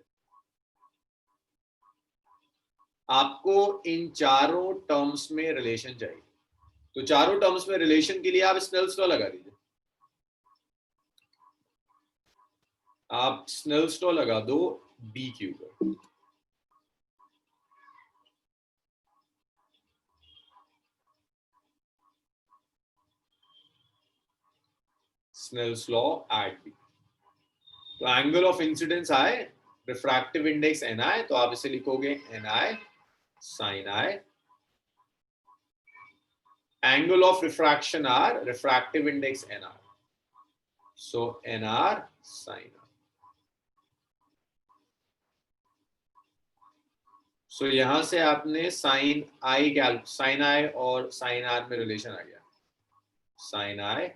आपको इन चारों टर्म्स में रिलेशन चाहिए। तो चारों टर्म्स में रिलेशन के लिए आप स्नेल्स लॉ लगा दीजिए। आप स्नेल्स लॉ लगा दो बी क्यू पर। Snell's law at B. तो एंगल ऑफ इंसिडेंस आए, रिफ्रैक्टिव इंडेक्स एन आई, तो आप इसे लिखोगे N I sine I, angle of refraction R, refractive index NR. So NR sin R. So यहां से आपने sin I और sin R में रिलेशन आ गया. Sin I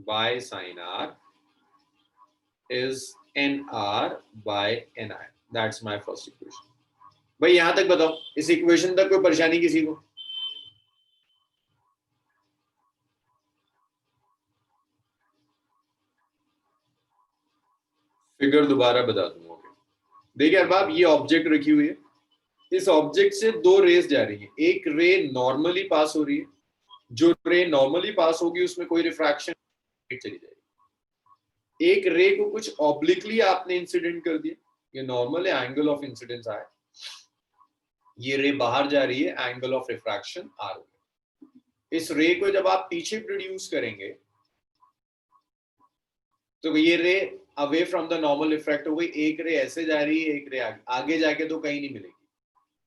by sin R is NR by NI. That's my first equation. भाई यहां तक बताओ, इस इक्वेशन तक कोई परेशानी किसी को? फिगर दोबारा बता दूंगा. देखिए अरबाब, ये ऑब्जेक्ट रखी हुई है, इस ऑब्जेक्ट से दो रेस जा रही है. एक रे नॉर्मली पास हो रही है, जो रे नॉर्मली पास होगी उसमें कोई रिफ्रैक्शन चली जाएगी. एक रे को कुछ ऑब्लिकली आपने इंसिडेंट कर दिया, ये नॉर्मल है, एंगल ऑफ इंसिडेंस आए. ये रे बाहर जा रही है, एंगल ऑफ रिफ्रैक्शन आर हो गया. इस रे को जब आप पीछे प्रोड्यूस करेंगे तो ये रे away from the normal refract हो गई. एक रे ऐसे जा रही है, एक रे आगे जाके तो कहीं नहीं मिलेगी.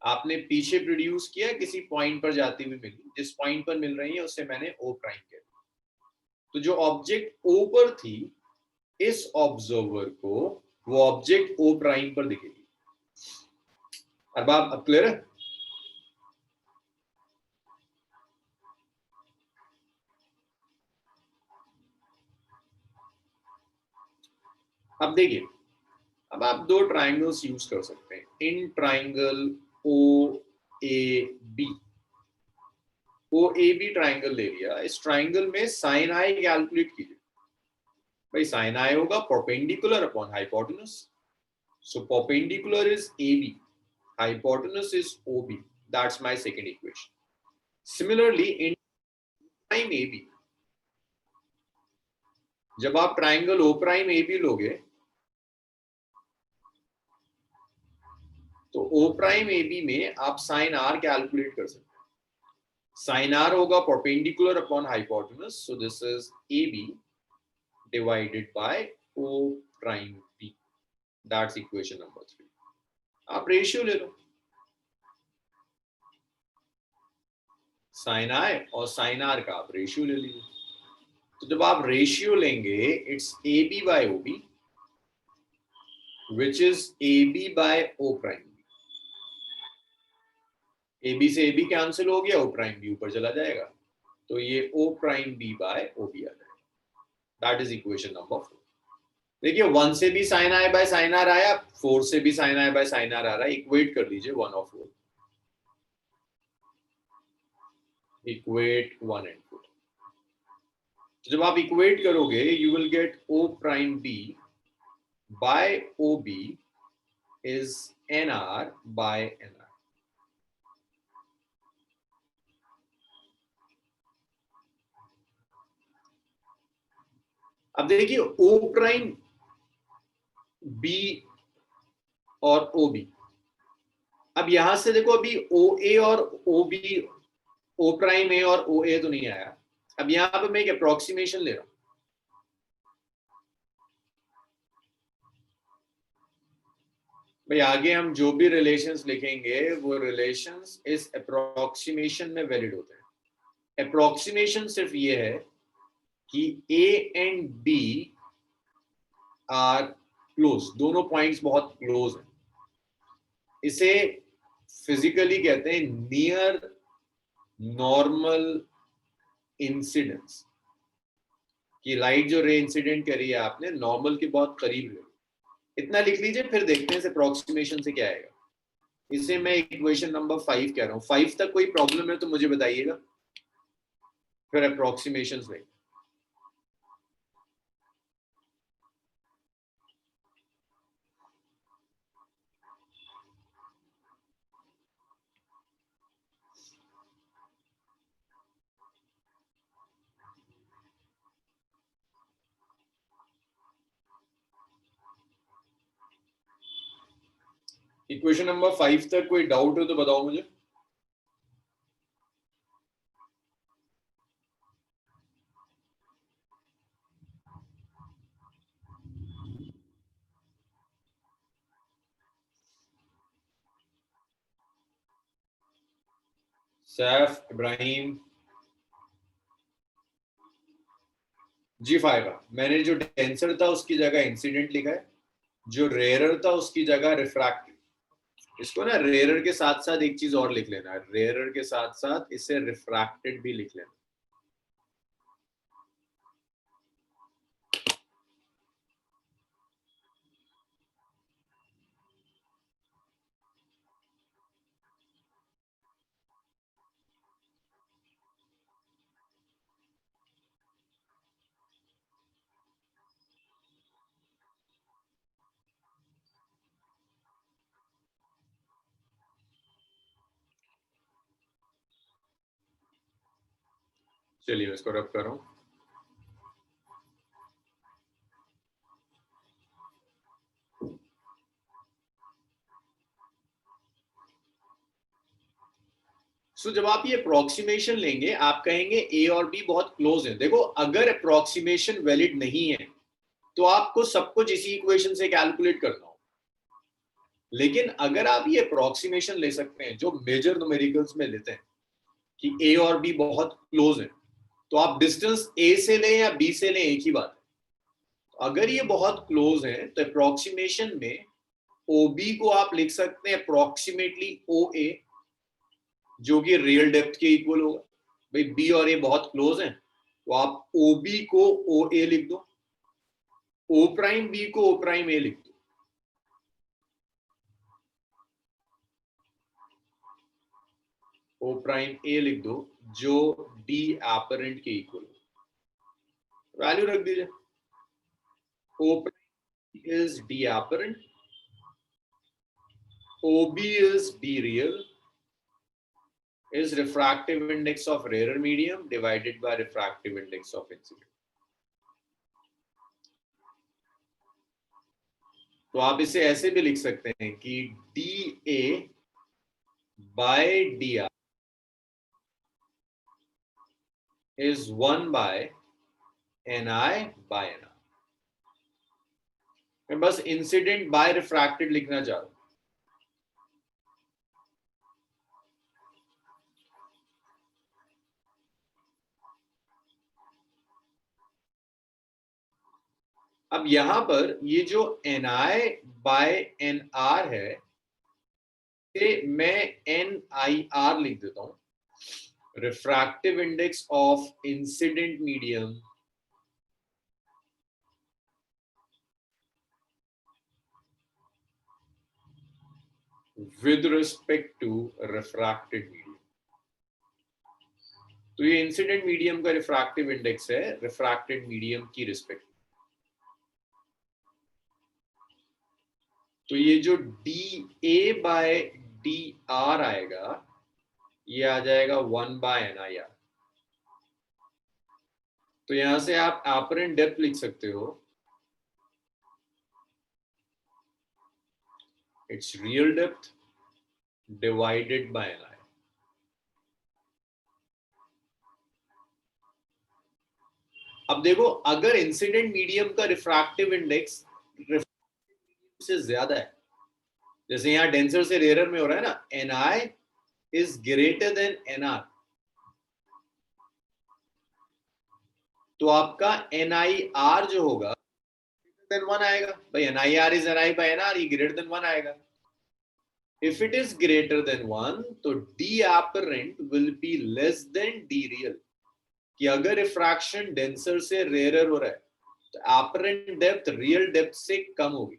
आपने पीछे प्रोड्यूस किया, किसी पॉइंट पर जाती हुई मिली, जिस पॉइंट पर मिल रही है उससे मैंने ओ प्राइम कह दिया. तो जो ऑब्जेक्ट ओ पर थी, इस ऑब्जर्वर को वो ऑब्जेक्ट ओ प्राइम पर दिखेगी. अब क्लियर है? अब देखिए, अब आप दो ट्राइंगल्स यूज कर सकते हैं. In triangle O A B, O A B triangle ले लिया. इस ट्राइंगल में साइन आई कैलकुलेट कीजिए. भाई साइन आई होगा perpendicular upon hypotenuse. So perpendicular is A B, hypotenuse is OB. That's my second equation. Similarly, in prime AB, जब आप triangle O prime AB लोगे तो O प्राइम AB में आप sign R calculate कर सकते हैं. साइन R होगा perpendicular upon hypotenuse. So this is AB divided by O prime B. That's equation number 3. आप रेशियो ले लो, साइन I और साइन R का आप रेशियो ले लीजिए. तो जब आप रेशियो लेंगे, it's AB by OB, which is AB by O prime. AB से AB कैंसिल हो गया, O prime B ऊपर चला जाएगा, तो ये O prime B by OB आ जाएगा. That is equation number 4. देखिए 1 से भी sin I by sin R आया, 4 से भी sin I by sin R आ रहा है. इक्वेट कर लीजिए 1 और 4. Equate 1 and 4. तो जब आप इक्वेट करोगे, you will get O prime B by OB is NR by NR. अब देखिए O प्राइम B और OB, अब यहां से देखो, अभी OA और OB, O प्राइम A और OA तो नहीं आया. अब यहां पे मैं एक अप्रोक्सीमेशन ले रहा हूं. भाई आगे हम जो भी रिलेशंस लिखेंगे वो रिलेशंस इस अप्रोक्सीमेशन में वैलिड होते हैं. अप्रोक्सीमेशन सिर्फ ये है कि A and B are close, दोनों पॉइंट्स बहुत क्लोज हैं. इसे फिजिकली कहते हैं नियर नॉर्मल इंसिडेंस. कि लाइट जो रे इंसिडेंट करी है आपने, नॉर्मल के बहुत करीब है. इतना लिख लीजिए, फिर देखते हैं इस अप्रोक्सीमेशन से क्या आएगा. इसे मैं इक्वेशन नंबर 5 कह रहा हूं. 5 तक कोई प्रॉब्लम है तो मुझे बताइएगा, फिर अप्रोक्सीमेशन देखें. इक्वेशन नंबर 5 तक कोई डाउट हो तो बताओ मुझे. सैफ, इब्राहिम, G5 का मैंने जो डेंसर था उसकी जगह इंसिडेंट लिखा है, जो रेयरर था उसकी जगह रिफ्रैक्टेड। इसको ना रेयरर के साथ साथ एक चीज और लिख लेना, रेयरर के साथ साथ इसे रिफ्रैक्टेड भी लिख लेना। चलिए मैं इसको रब कर रहा हूं। सो जब आप ये अप्रोक्सीमेशन लेंगे आप कहेंगे ए और बी बहुत क्लोज हैं। देखो अगर अप्रोक्सीमेशन वैलिड नहीं है तो आपको सब कुछ इसी इक्वेशन से कैलकुलेट करना हो, लेकिन अगर आप ये अप्रोक्सीमेशन ले सकते हैं जो मेजर न्यूमेरिकल्स में लेते हैं कि ए और बी बहुत क्लोज हैं, तो आप डिस्टेंस ए से लें या बी से लें एक ही बात है। तो अगर ये बहुत क्लोज है तो अप्रोक्सीमेशन में ओ बी को आप लिख सकते हैं अप्रोक्सीमेटली ओ ए, जो कि रियल डेप्थ के इक्वल होगा। भाई बी और ए बहुत क्लोज हैं तो आप ओ बी को ओ ए लिख दो, ओ प्राइम बी को ओ प्राइम ए लिख दो। ओ प्राइम ए लिख दो जो डी एपरेंट के इक्वल हो। वैल्यू रख दीजिए, O prime is D apparent, O B is D real, is refractive index of rarer medium divided by refractive index of incident। तो आप इसे ऐसे भी लिख सकते हैं कि D A by D R is 1 by ni by nr। मैं बस इंसिडेंट बाय रिफ्रैक्टेड लिखना चाह रहा हूं। अब यहां पर ये जो ni बाय एन आर है मैं एन आई आर लिख देता हूं। Refractive index of incident medium with respect to refracted medium। तो ये इंसिडेंट मीडियम का रिफ्रैक्टिव इंडेक्स है रिफ्रैक्टेड मीडियम की रिस्पेक्ट। तो ये जो D A by D R आएगा ये आ जाएगा 1 बाय एन आई आर। तो यहां से आप एपरेंट डेप्थ लिख सकते हो, it's real depth divided by N I. अब देखो अगर इंसिडेंट मीडियम का रिफ्रैक्टिव इंडेक्स से ज्यादा है, जैसे यहां डेंसर से रेयर में हो रहा है ना, N I is greater than N R, तो आपका एन आई आर जो होगा देन 1 आएगा। भाई N I R is N I by N R, ये ग्रेटर देन 1 आएगा। If it is greater than 1 तो D apparent will be less than D real. कि अगर रिफ्रैक्शन डेंसर से रेयर हो रहा है तो एपरेंट डेप्थ रियल डेप्थ से कम होगी।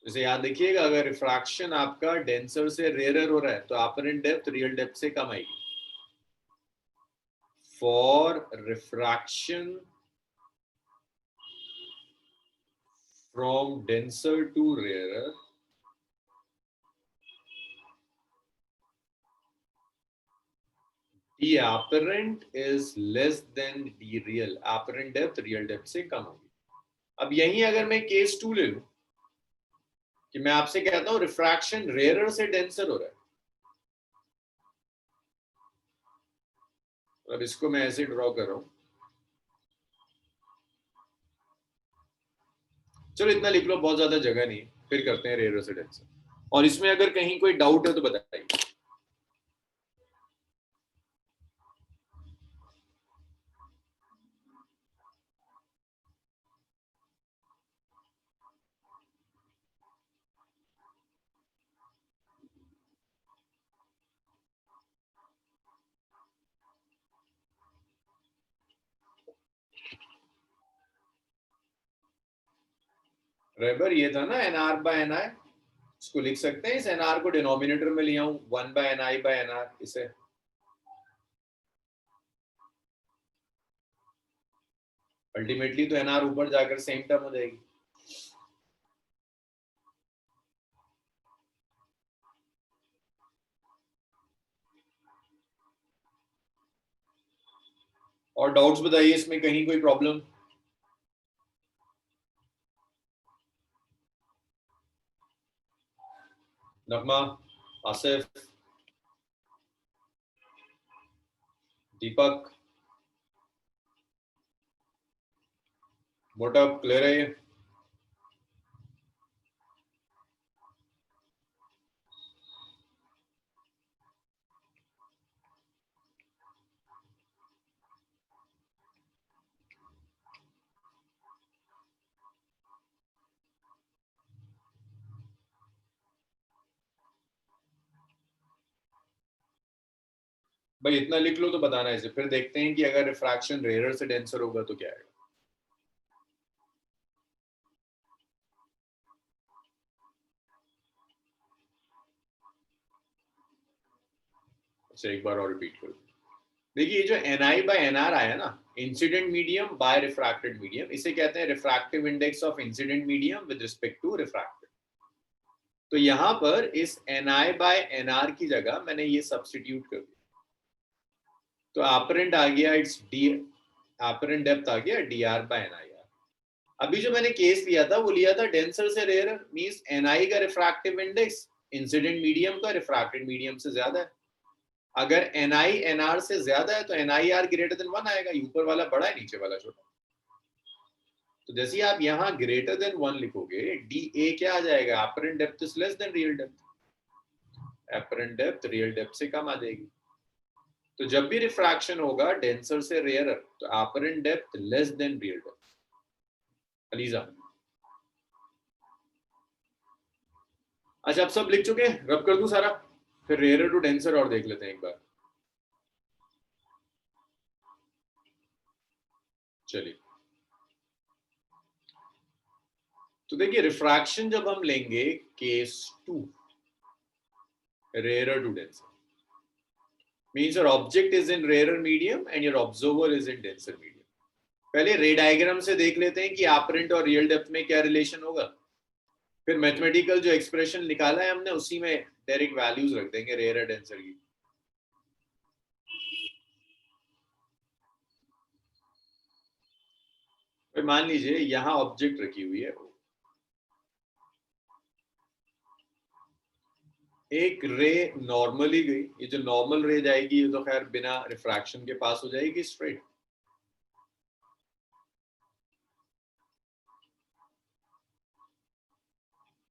जैसे याद देखिएगा अगर रिफ्रैक्शन आपका डेंसर से रेयर हो रहा है तो एपरेंट डेप्थ रियल डेप्थ से कम आएगी। For refraction from denser to rarer, D apparent is less than D real। apparent depth real depth से कम होगी। अब यहीं अगर मैं केस 2 ले लूं कि मैं आपसे कहता हूं रिफ्रैक्शन रेयर से डेंसर हो रहा है, अब इसको मैं ऐसे ड्रॉ कर रहा हूं। चलो इतना लिख लो, बहुत ज्यादा जगह नहीं, फिर करते हैं रेयर से डेंसर। और इसमें अगर कहीं कोई डाउट है तो बताइए। रेबर ये था ना एनआर बाय एनआई, इसको लिख सकते हैं, इस एनआर को डिनोमिनेटर में लिया हूं, 1 बाय एनआई बाय एनआर, इसे अल्टीमेटली तो एनआर ऊपर जाकर सेम टर्म हो जाएगी। और डाउट्स बताइए, इसमें कहीं कोई प्रॉब्लम? नगमा, आसिफ, दीपक, मोटअप, क्लियर है ये? भाई इतना लिख लो तो बताना इसे, फिर देखते हैं कि अगर रिफ्रैक्शन रेयर से डेंसर होगा तो क्या है। अच्छा एक बार और रिपीट करो। देखिए ये जो एनआई बाय एनआर आया ना, incident medium by refracted medium, इसे कहते हैं refractive index of incident medium with respect to refracted. तो यहां पर इस एनआई बाय एनआर की जगह मैंने ये सब्स्टिट्यूट कर दिया, तो एपरेंट आ गया इट्स डी, एपरेंट डेप्थ आ गया डी आर बाय एनआई। अभी जो मैंने केस लिया था वो लिया था डेंसर से रेयर, मींस एनआई का रिफ्रैक्टिव इंडेक्स इंसिडेंट मीडियम का रिफ्रैक्टेड मीडियम से ज्यादा है। अगर एनआई एनआर से ज्यादा है तो एनआई आर ग्रेटर देन 1 आएगा, ऊपर वाला बड़ा है नीचे वाला छोटा। तो जैसे ही आप यहाँ ग्रेटर देन 1 लिखोगे, डी ए क्या आ जाएगा, apparent depth is less then real depth, apparent depth real depth से कम आ जाएगी। तो जब भी रिफ्रैक्शन होगा डेंसर से रेयर, तो apparent depth less than real depth. ELISA, अच्छा आप सब लिख चुके हैं? रब कर दूं सारा, फिर रेयर टू डेंसर और देख लेते हैं एक बार। चलिए, तो देखिए रिफ्रैक्शन जब हम लेंगे case 2, rarer to denser, means your object is in rarer medium and your observer is in denser medium। पहले रे डायग्राम से देख लेते हैं कि एपरेंट और रियल डेप्थ में क्या रिलेशन होगा, फिर मैथमेटिकल जो एक्सप्रेशन निकाला है हमने उसी में डायरेक्ट वैल्यूज रख देंगे रेयर डेंसर की। फिर मान लीजिए यहां ऑब्जेक्ट रखी हुई है, एक रे नॉर्मली गई, ये जो नॉर्मल रे जाएगी ये तो खैर बिना रिफ्रैक्शन के पास हो जाएगी स्ट्रेट।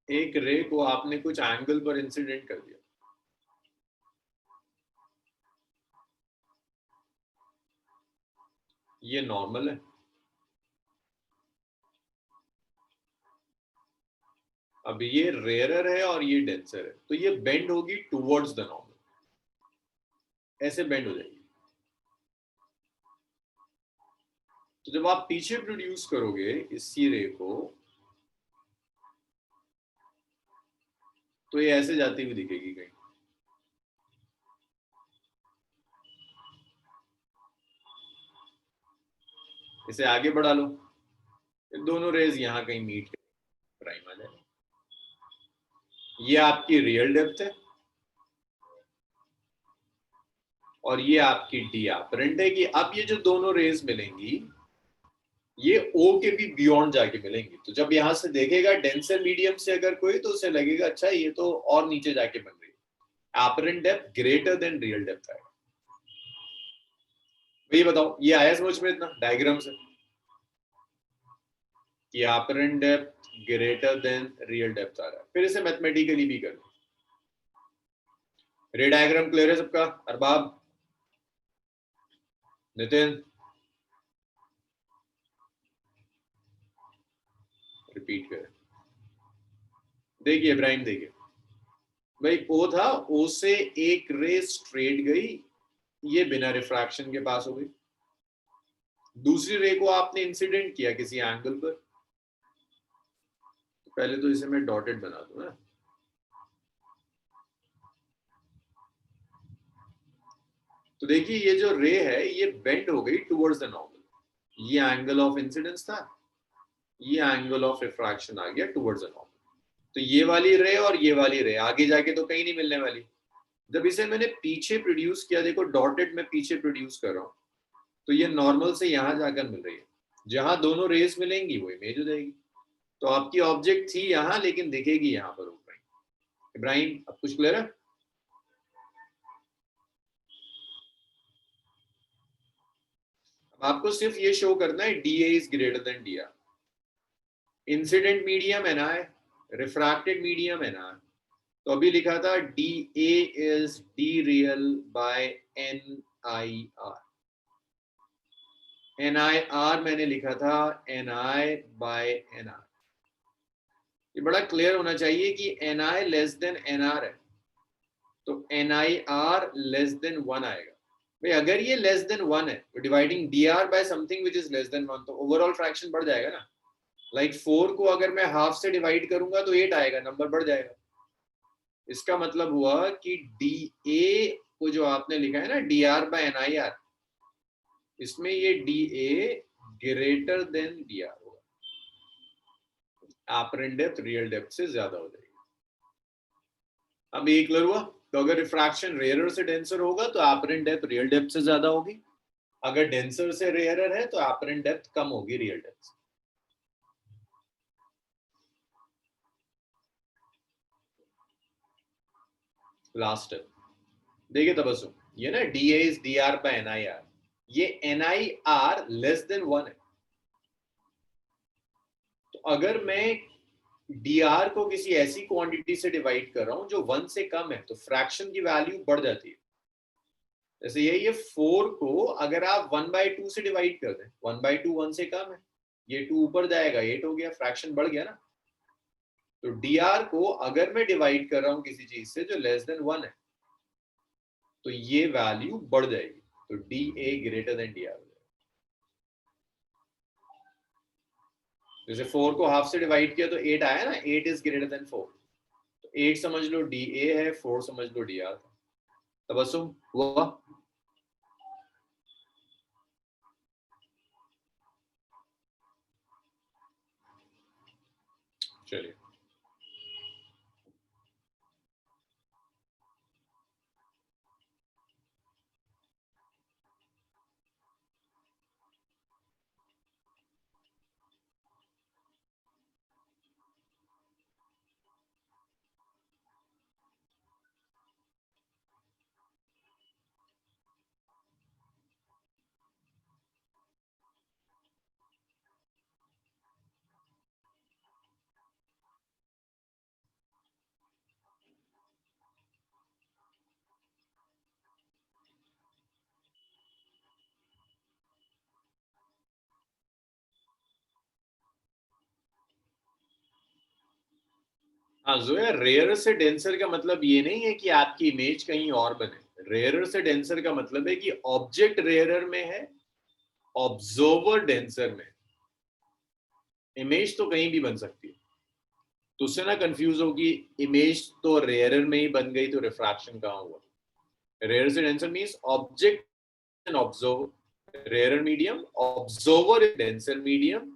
एक रे को आपने कुछ एंगल पर इंसिडेंट कर दिया, ये नॉर्मल है। अब ये रेयरर है और ये डेंसर है, तो ये बेंड होगी टुवर्ड्स द नॉर्मल, ऐसे बेंड हो जाएगी। तो जब आप पीछे प्रोड्यूस करोगे इसी रे को, तो ये ऐसे जाती हुई दिखेगी कहीं, इसे आगे बढ़ा लो, दोनों रेज यहां कहीं मीट प्राइम आ जाए। ये आपकी रियल डेप्थ है और ये आपकी डी एपरेंट है, कि अब ये जो दोनों रेज मिलेंगी ये ओ के भी बियॉन्ड जाके मिलेंगी। तो जब यहां से देखेगा डेंसर मीडियम से अगर कोई, तो उसे लगेगा अच्छा ये तो और नीचे जाके बन रही है, apparent depth greater than real depth आएगा। ये बताओ, ये आया समझ में इतना डायग्राम से कि apparent depth greater than real depth आ रहा है? फिर इसे मैथमेटिकली भी कर दो, रे डायग्राम क्लियर है सबका? अरबाब, नितिन, रिपीट करें। देखिए इब्राहिम, देखिए भाई, ओ था, ओ से एक रे स्ट्रेट गई, ये बिना रिफ्रैक्शन के पास हो गई। दूसरी रे को आपने इंसिडेंट किया किसी एंगल पर, तो पहले तो इसे मैं डॉटेड बना दूं ना। तो देखिए ये जो रे है ये बेंड हो गई टुवर्ड्स द नॉर्मल, ये एंगल ऑफ इंसिडेंस था, ये एंगल ऑफ रिफ्रैक्शन आ गया टुवर्ड्स द नॉर्मल। तो ये वाली रे और ये वाली रे आगे जाके तो कहीं नहीं मिलने वाली। जब इसे मैंने पीछे प्रोड्यूस किया, देखो डॉटेड में पीछे प्रोड्यूस कर रहा हूं, तो ये नॉर्मल से यहां जाकर मिल रही है, जहां दोनों रेस मिलेंगी वो इमेज हो जाएगी। तो आपकी ऑब्जेक्ट थी यहां लेकिन दिखेगी यहां पर ऊपर। इब्राहिम अब कुछ क्लियर है? आपको सिर्फ ये शो करना है D A is greater than D are. Incident medium है ना, है रिफ्रैक्टेड मीडियम है ना, तो अभी लिखा था D A is D real by N I R. N I R मैंने लिखा था N I by N R. ये बड़ा क्लियर होना चाहिए कि N I less than N R है, तो N I R less than one आएगा। भाई अगर ये लेस देन वन है तो dividing D R by something which is less than one, तो ओवरऑल फ्रैक्शन बढ़ जाएगा ना। लाइक 4 को अगर मैं हाफ से डिवाइड करूंगा तो 8 आएगा, नंबर बढ़ जाएगा। इसका मतलब हुआ कि डी ए को जो आपने लिखा है ना D R by N I R, इसमें ये D A greater than D R होगा, एपरेंट डेप्थ रियल डेप्थ से ज्यादा हो जाएगी। अब ये क्लियर हुआ? तो अगर रिफ्रैक्शन रेयरर से डेंसर होगा तो एपरेंट डेप्थ रियल डेप्थ से ज्यादा होगी, अगर डेंसर से रेयरर है तो एपरेंट डेप्थ कम होगी रियल डेप्थ से। लास्ट है, देखिए तबस्सुम, ये ना D A is D R by N I R, ये N I R less than one है। तो अगर मैं डी आर को किसी ऐसी क्वांटिटी से डिवाइड कर रहा हूं जो वन से कम है, तो फ्रैक्शन की वैल्यू बढ़ जाती है। जैसे ये 4 को अगर आप 1/2 से डिवाइड कर दें, 1/2 वन से कम है, ये 2 ऊपर जाएगा 8 हो गया, फ्रैक्शन बढ़ गया ना। तो डी आर को अगर मैं डिवाइड कर रहा हूं किसी चीज से जो लेस देन वन है, तो ये वैल्यू बढ़ जाएगी, तो D A greater than D are. जैसे 4 को हाफ से डिवाइड किया तो 8 आया ना, 8 इज ग्रेटर देन 4, तो 8 समझ लो डी ए है, 4 समझ लो डी आर था। तबस्सुम हुआ? चलिए हाँ जोया, रेयर से डेंसर का मतलब ये नहीं है कि आपकी इमेज कहीं और बने। रेयर से डेंसर का मतलब है कि ऑब्जेक्ट रेयरर में है, ऑब्जर्वर डेंसर में। इमेज तो कहीं भी बन सकती है, तो उससे ना कंफ्यूज होगी, इमेज तो रेयरर में ही बन गई तो रिफ्रैक्शन कहाँ हुआ। रेयर से denser means object and observer, rarer medium, observer denser medium,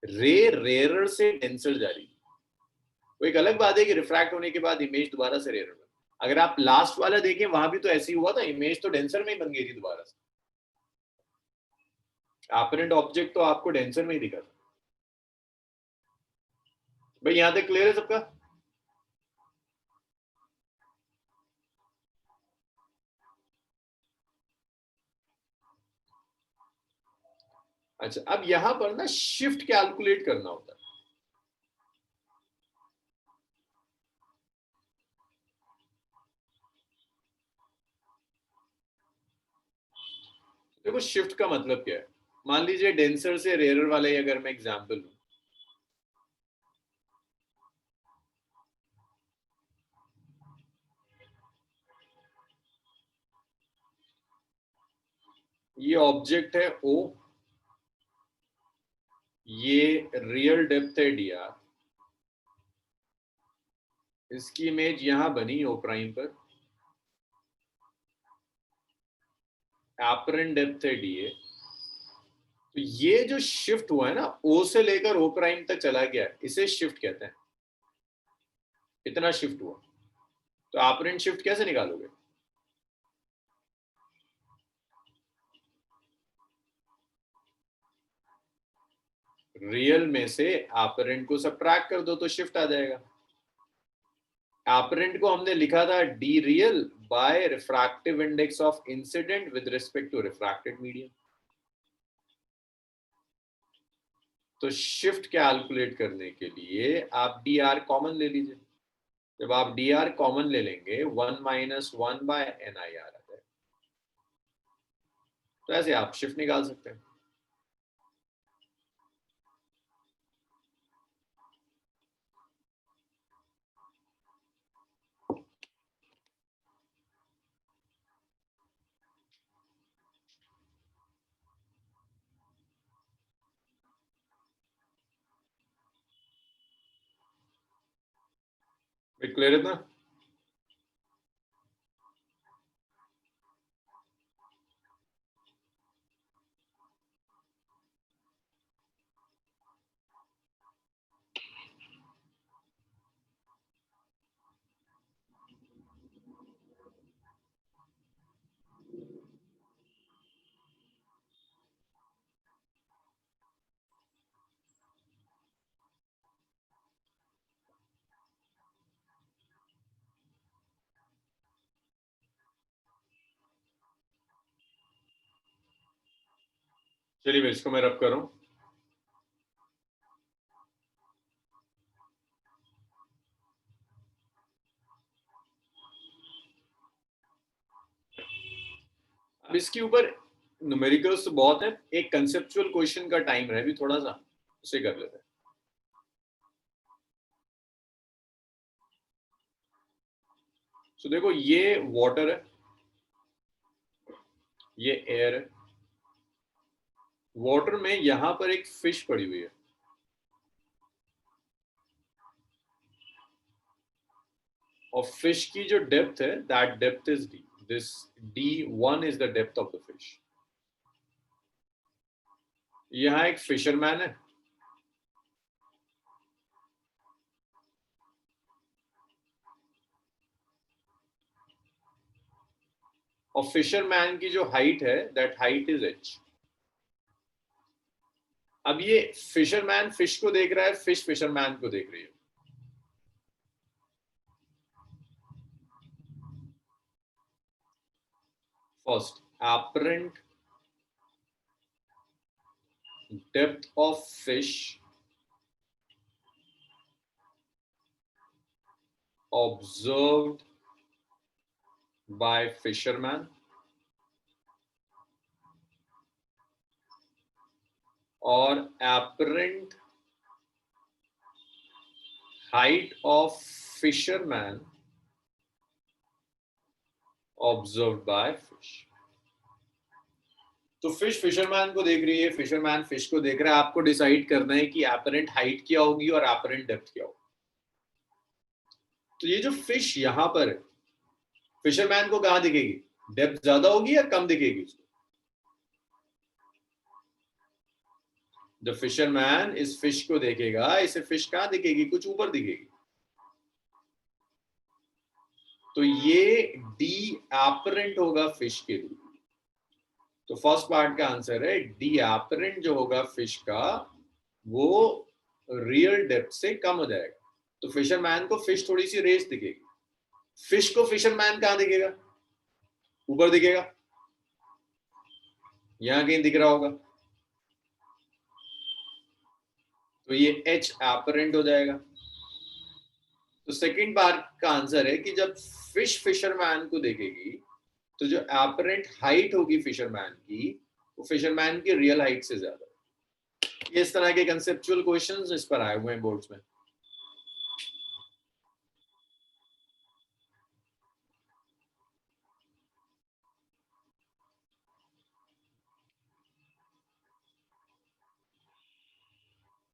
रे रेयरर से डेंसर जा रही। वो एक अलग बात है कि रिफ्रैक्ट होने के बाद इमेज दोबारा से रेयर बन। अगर आप लास्ट वाला देखें वहां भी तो ऐसे ही हुआ था, इमेज तो डेंसर में ही बन गई थी दोबारा से, एपरेंट ऑब्जेक्ट तो आपको डेंसर में ही दिखा था। भाई यहां तक क्लियर है सबका? अच्छा, अब यहां पर ना शिफ्ट कैलकुलेट करना होता है। देखो शिफ्ट का मतलब क्या है, मान लीजिए डेंसर से रेयरर वाला ही अगर मैं एग्जांपल लूं, ये ऑब्जेक्ट है ओ, ये रियल डेप्थ है डी आर, इसकी इमेज यहां बनी ओ प्राइम पर, एपरेंट डेप्थ है डी ए। तो ये जो शिफ्ट हुआ है ना, ओ से लेकर ओ प्राइम तक चला गया, इसे शिफ्ट कहते हैं। इतना शिफ्ट हुआ, तो एपरेंट शिफ्ट कैसे निकालोगे? रियल में से एपरेंट को सबट्रैक्ट कर दो तो शिफ्ट आ जाएगा। एपरेंट को हमने लिखा था D real by refractive index of incident with respect to refracted medium. तो शिफ्ट कैलकुलेट करने के लिए आप डी आर कॉमन ले लीजिए। जब आप डी आर कॉमन ले लेंगे 1 minus 1 by N I R आता है। तो ऐसे आप शिफ्ट निकाल सकते हैं। क्लियर है ना? चलिए मैं इसको मैं रब कर रहा हूं। अब इसके ऊपर न्यूमेरिकल्स तो बहुत है, एक कंसेप्चुअल क्वेश्चन का टाइम रहे भी थोड़ा सा, उसे कर लेते हैं। तो देखो ये वाटर है, ये एयर है। वाटर में यहां पर एक फिश पड़ी हुई है, और फिश की जो डेप्थ है that depth is D, this D1 is the depth of the fish. यहां एक फिशरमैन है, और फिशरमैन की जो हाइट है दैट हाइट इज h। अब ये फिशरमैन फिश को देख रहा है, फिश फिशरमैन को देख रही है। First, apparent depth of fish observed by fisherman और apparent height of fisherman observed by fish। तो फिश फिशरमैन को देख रही है, फिशरमैन फिश को देख रहा है। आपको डिसाइड करना है कि एपरेंट हाइट क्या होगी और एपरेंट डेप्थ क्या होगी। तो ये जो फिश यहां पर है, फिशरमैन को कहां दिखेगी? डेप्थ ज्यादा होगी या कम दिखेगी उसको? द फिशरमैन इस फिश को देखेगा, इसे फिश कहां दिखेगी? कुछ ऊपर दिखेगी। तो ये डी एपरेंट होगा फिश के लिए। तो फर्स्ट पार्ट का आंसर है डी एपरेंट जो होगा फिश का, वो रियल डेप्थ से कम हो जाएगा। तो फिशरमैन को फिश थोड़ी सी रेस दिखेगी, फिश को फिशरमैन कहां दिखेगा? ऊपर दिखेगा, यहां कहीं दिख रहा होगा। तो ये एच एपरेंट हो जाएगा। तो सेकंड बार का आंसर है कि जब फिश फिशरमैन को देखेगी, तो जो एपरेंट हाइट होगी फिशरमैन की, वो फिशरमैन की रियल हाइट से ज्यादा। ये इस तरह के कंसेप्चुअल क्वेश्चंस इस पर आए हुए हैं बोर्ड्स में।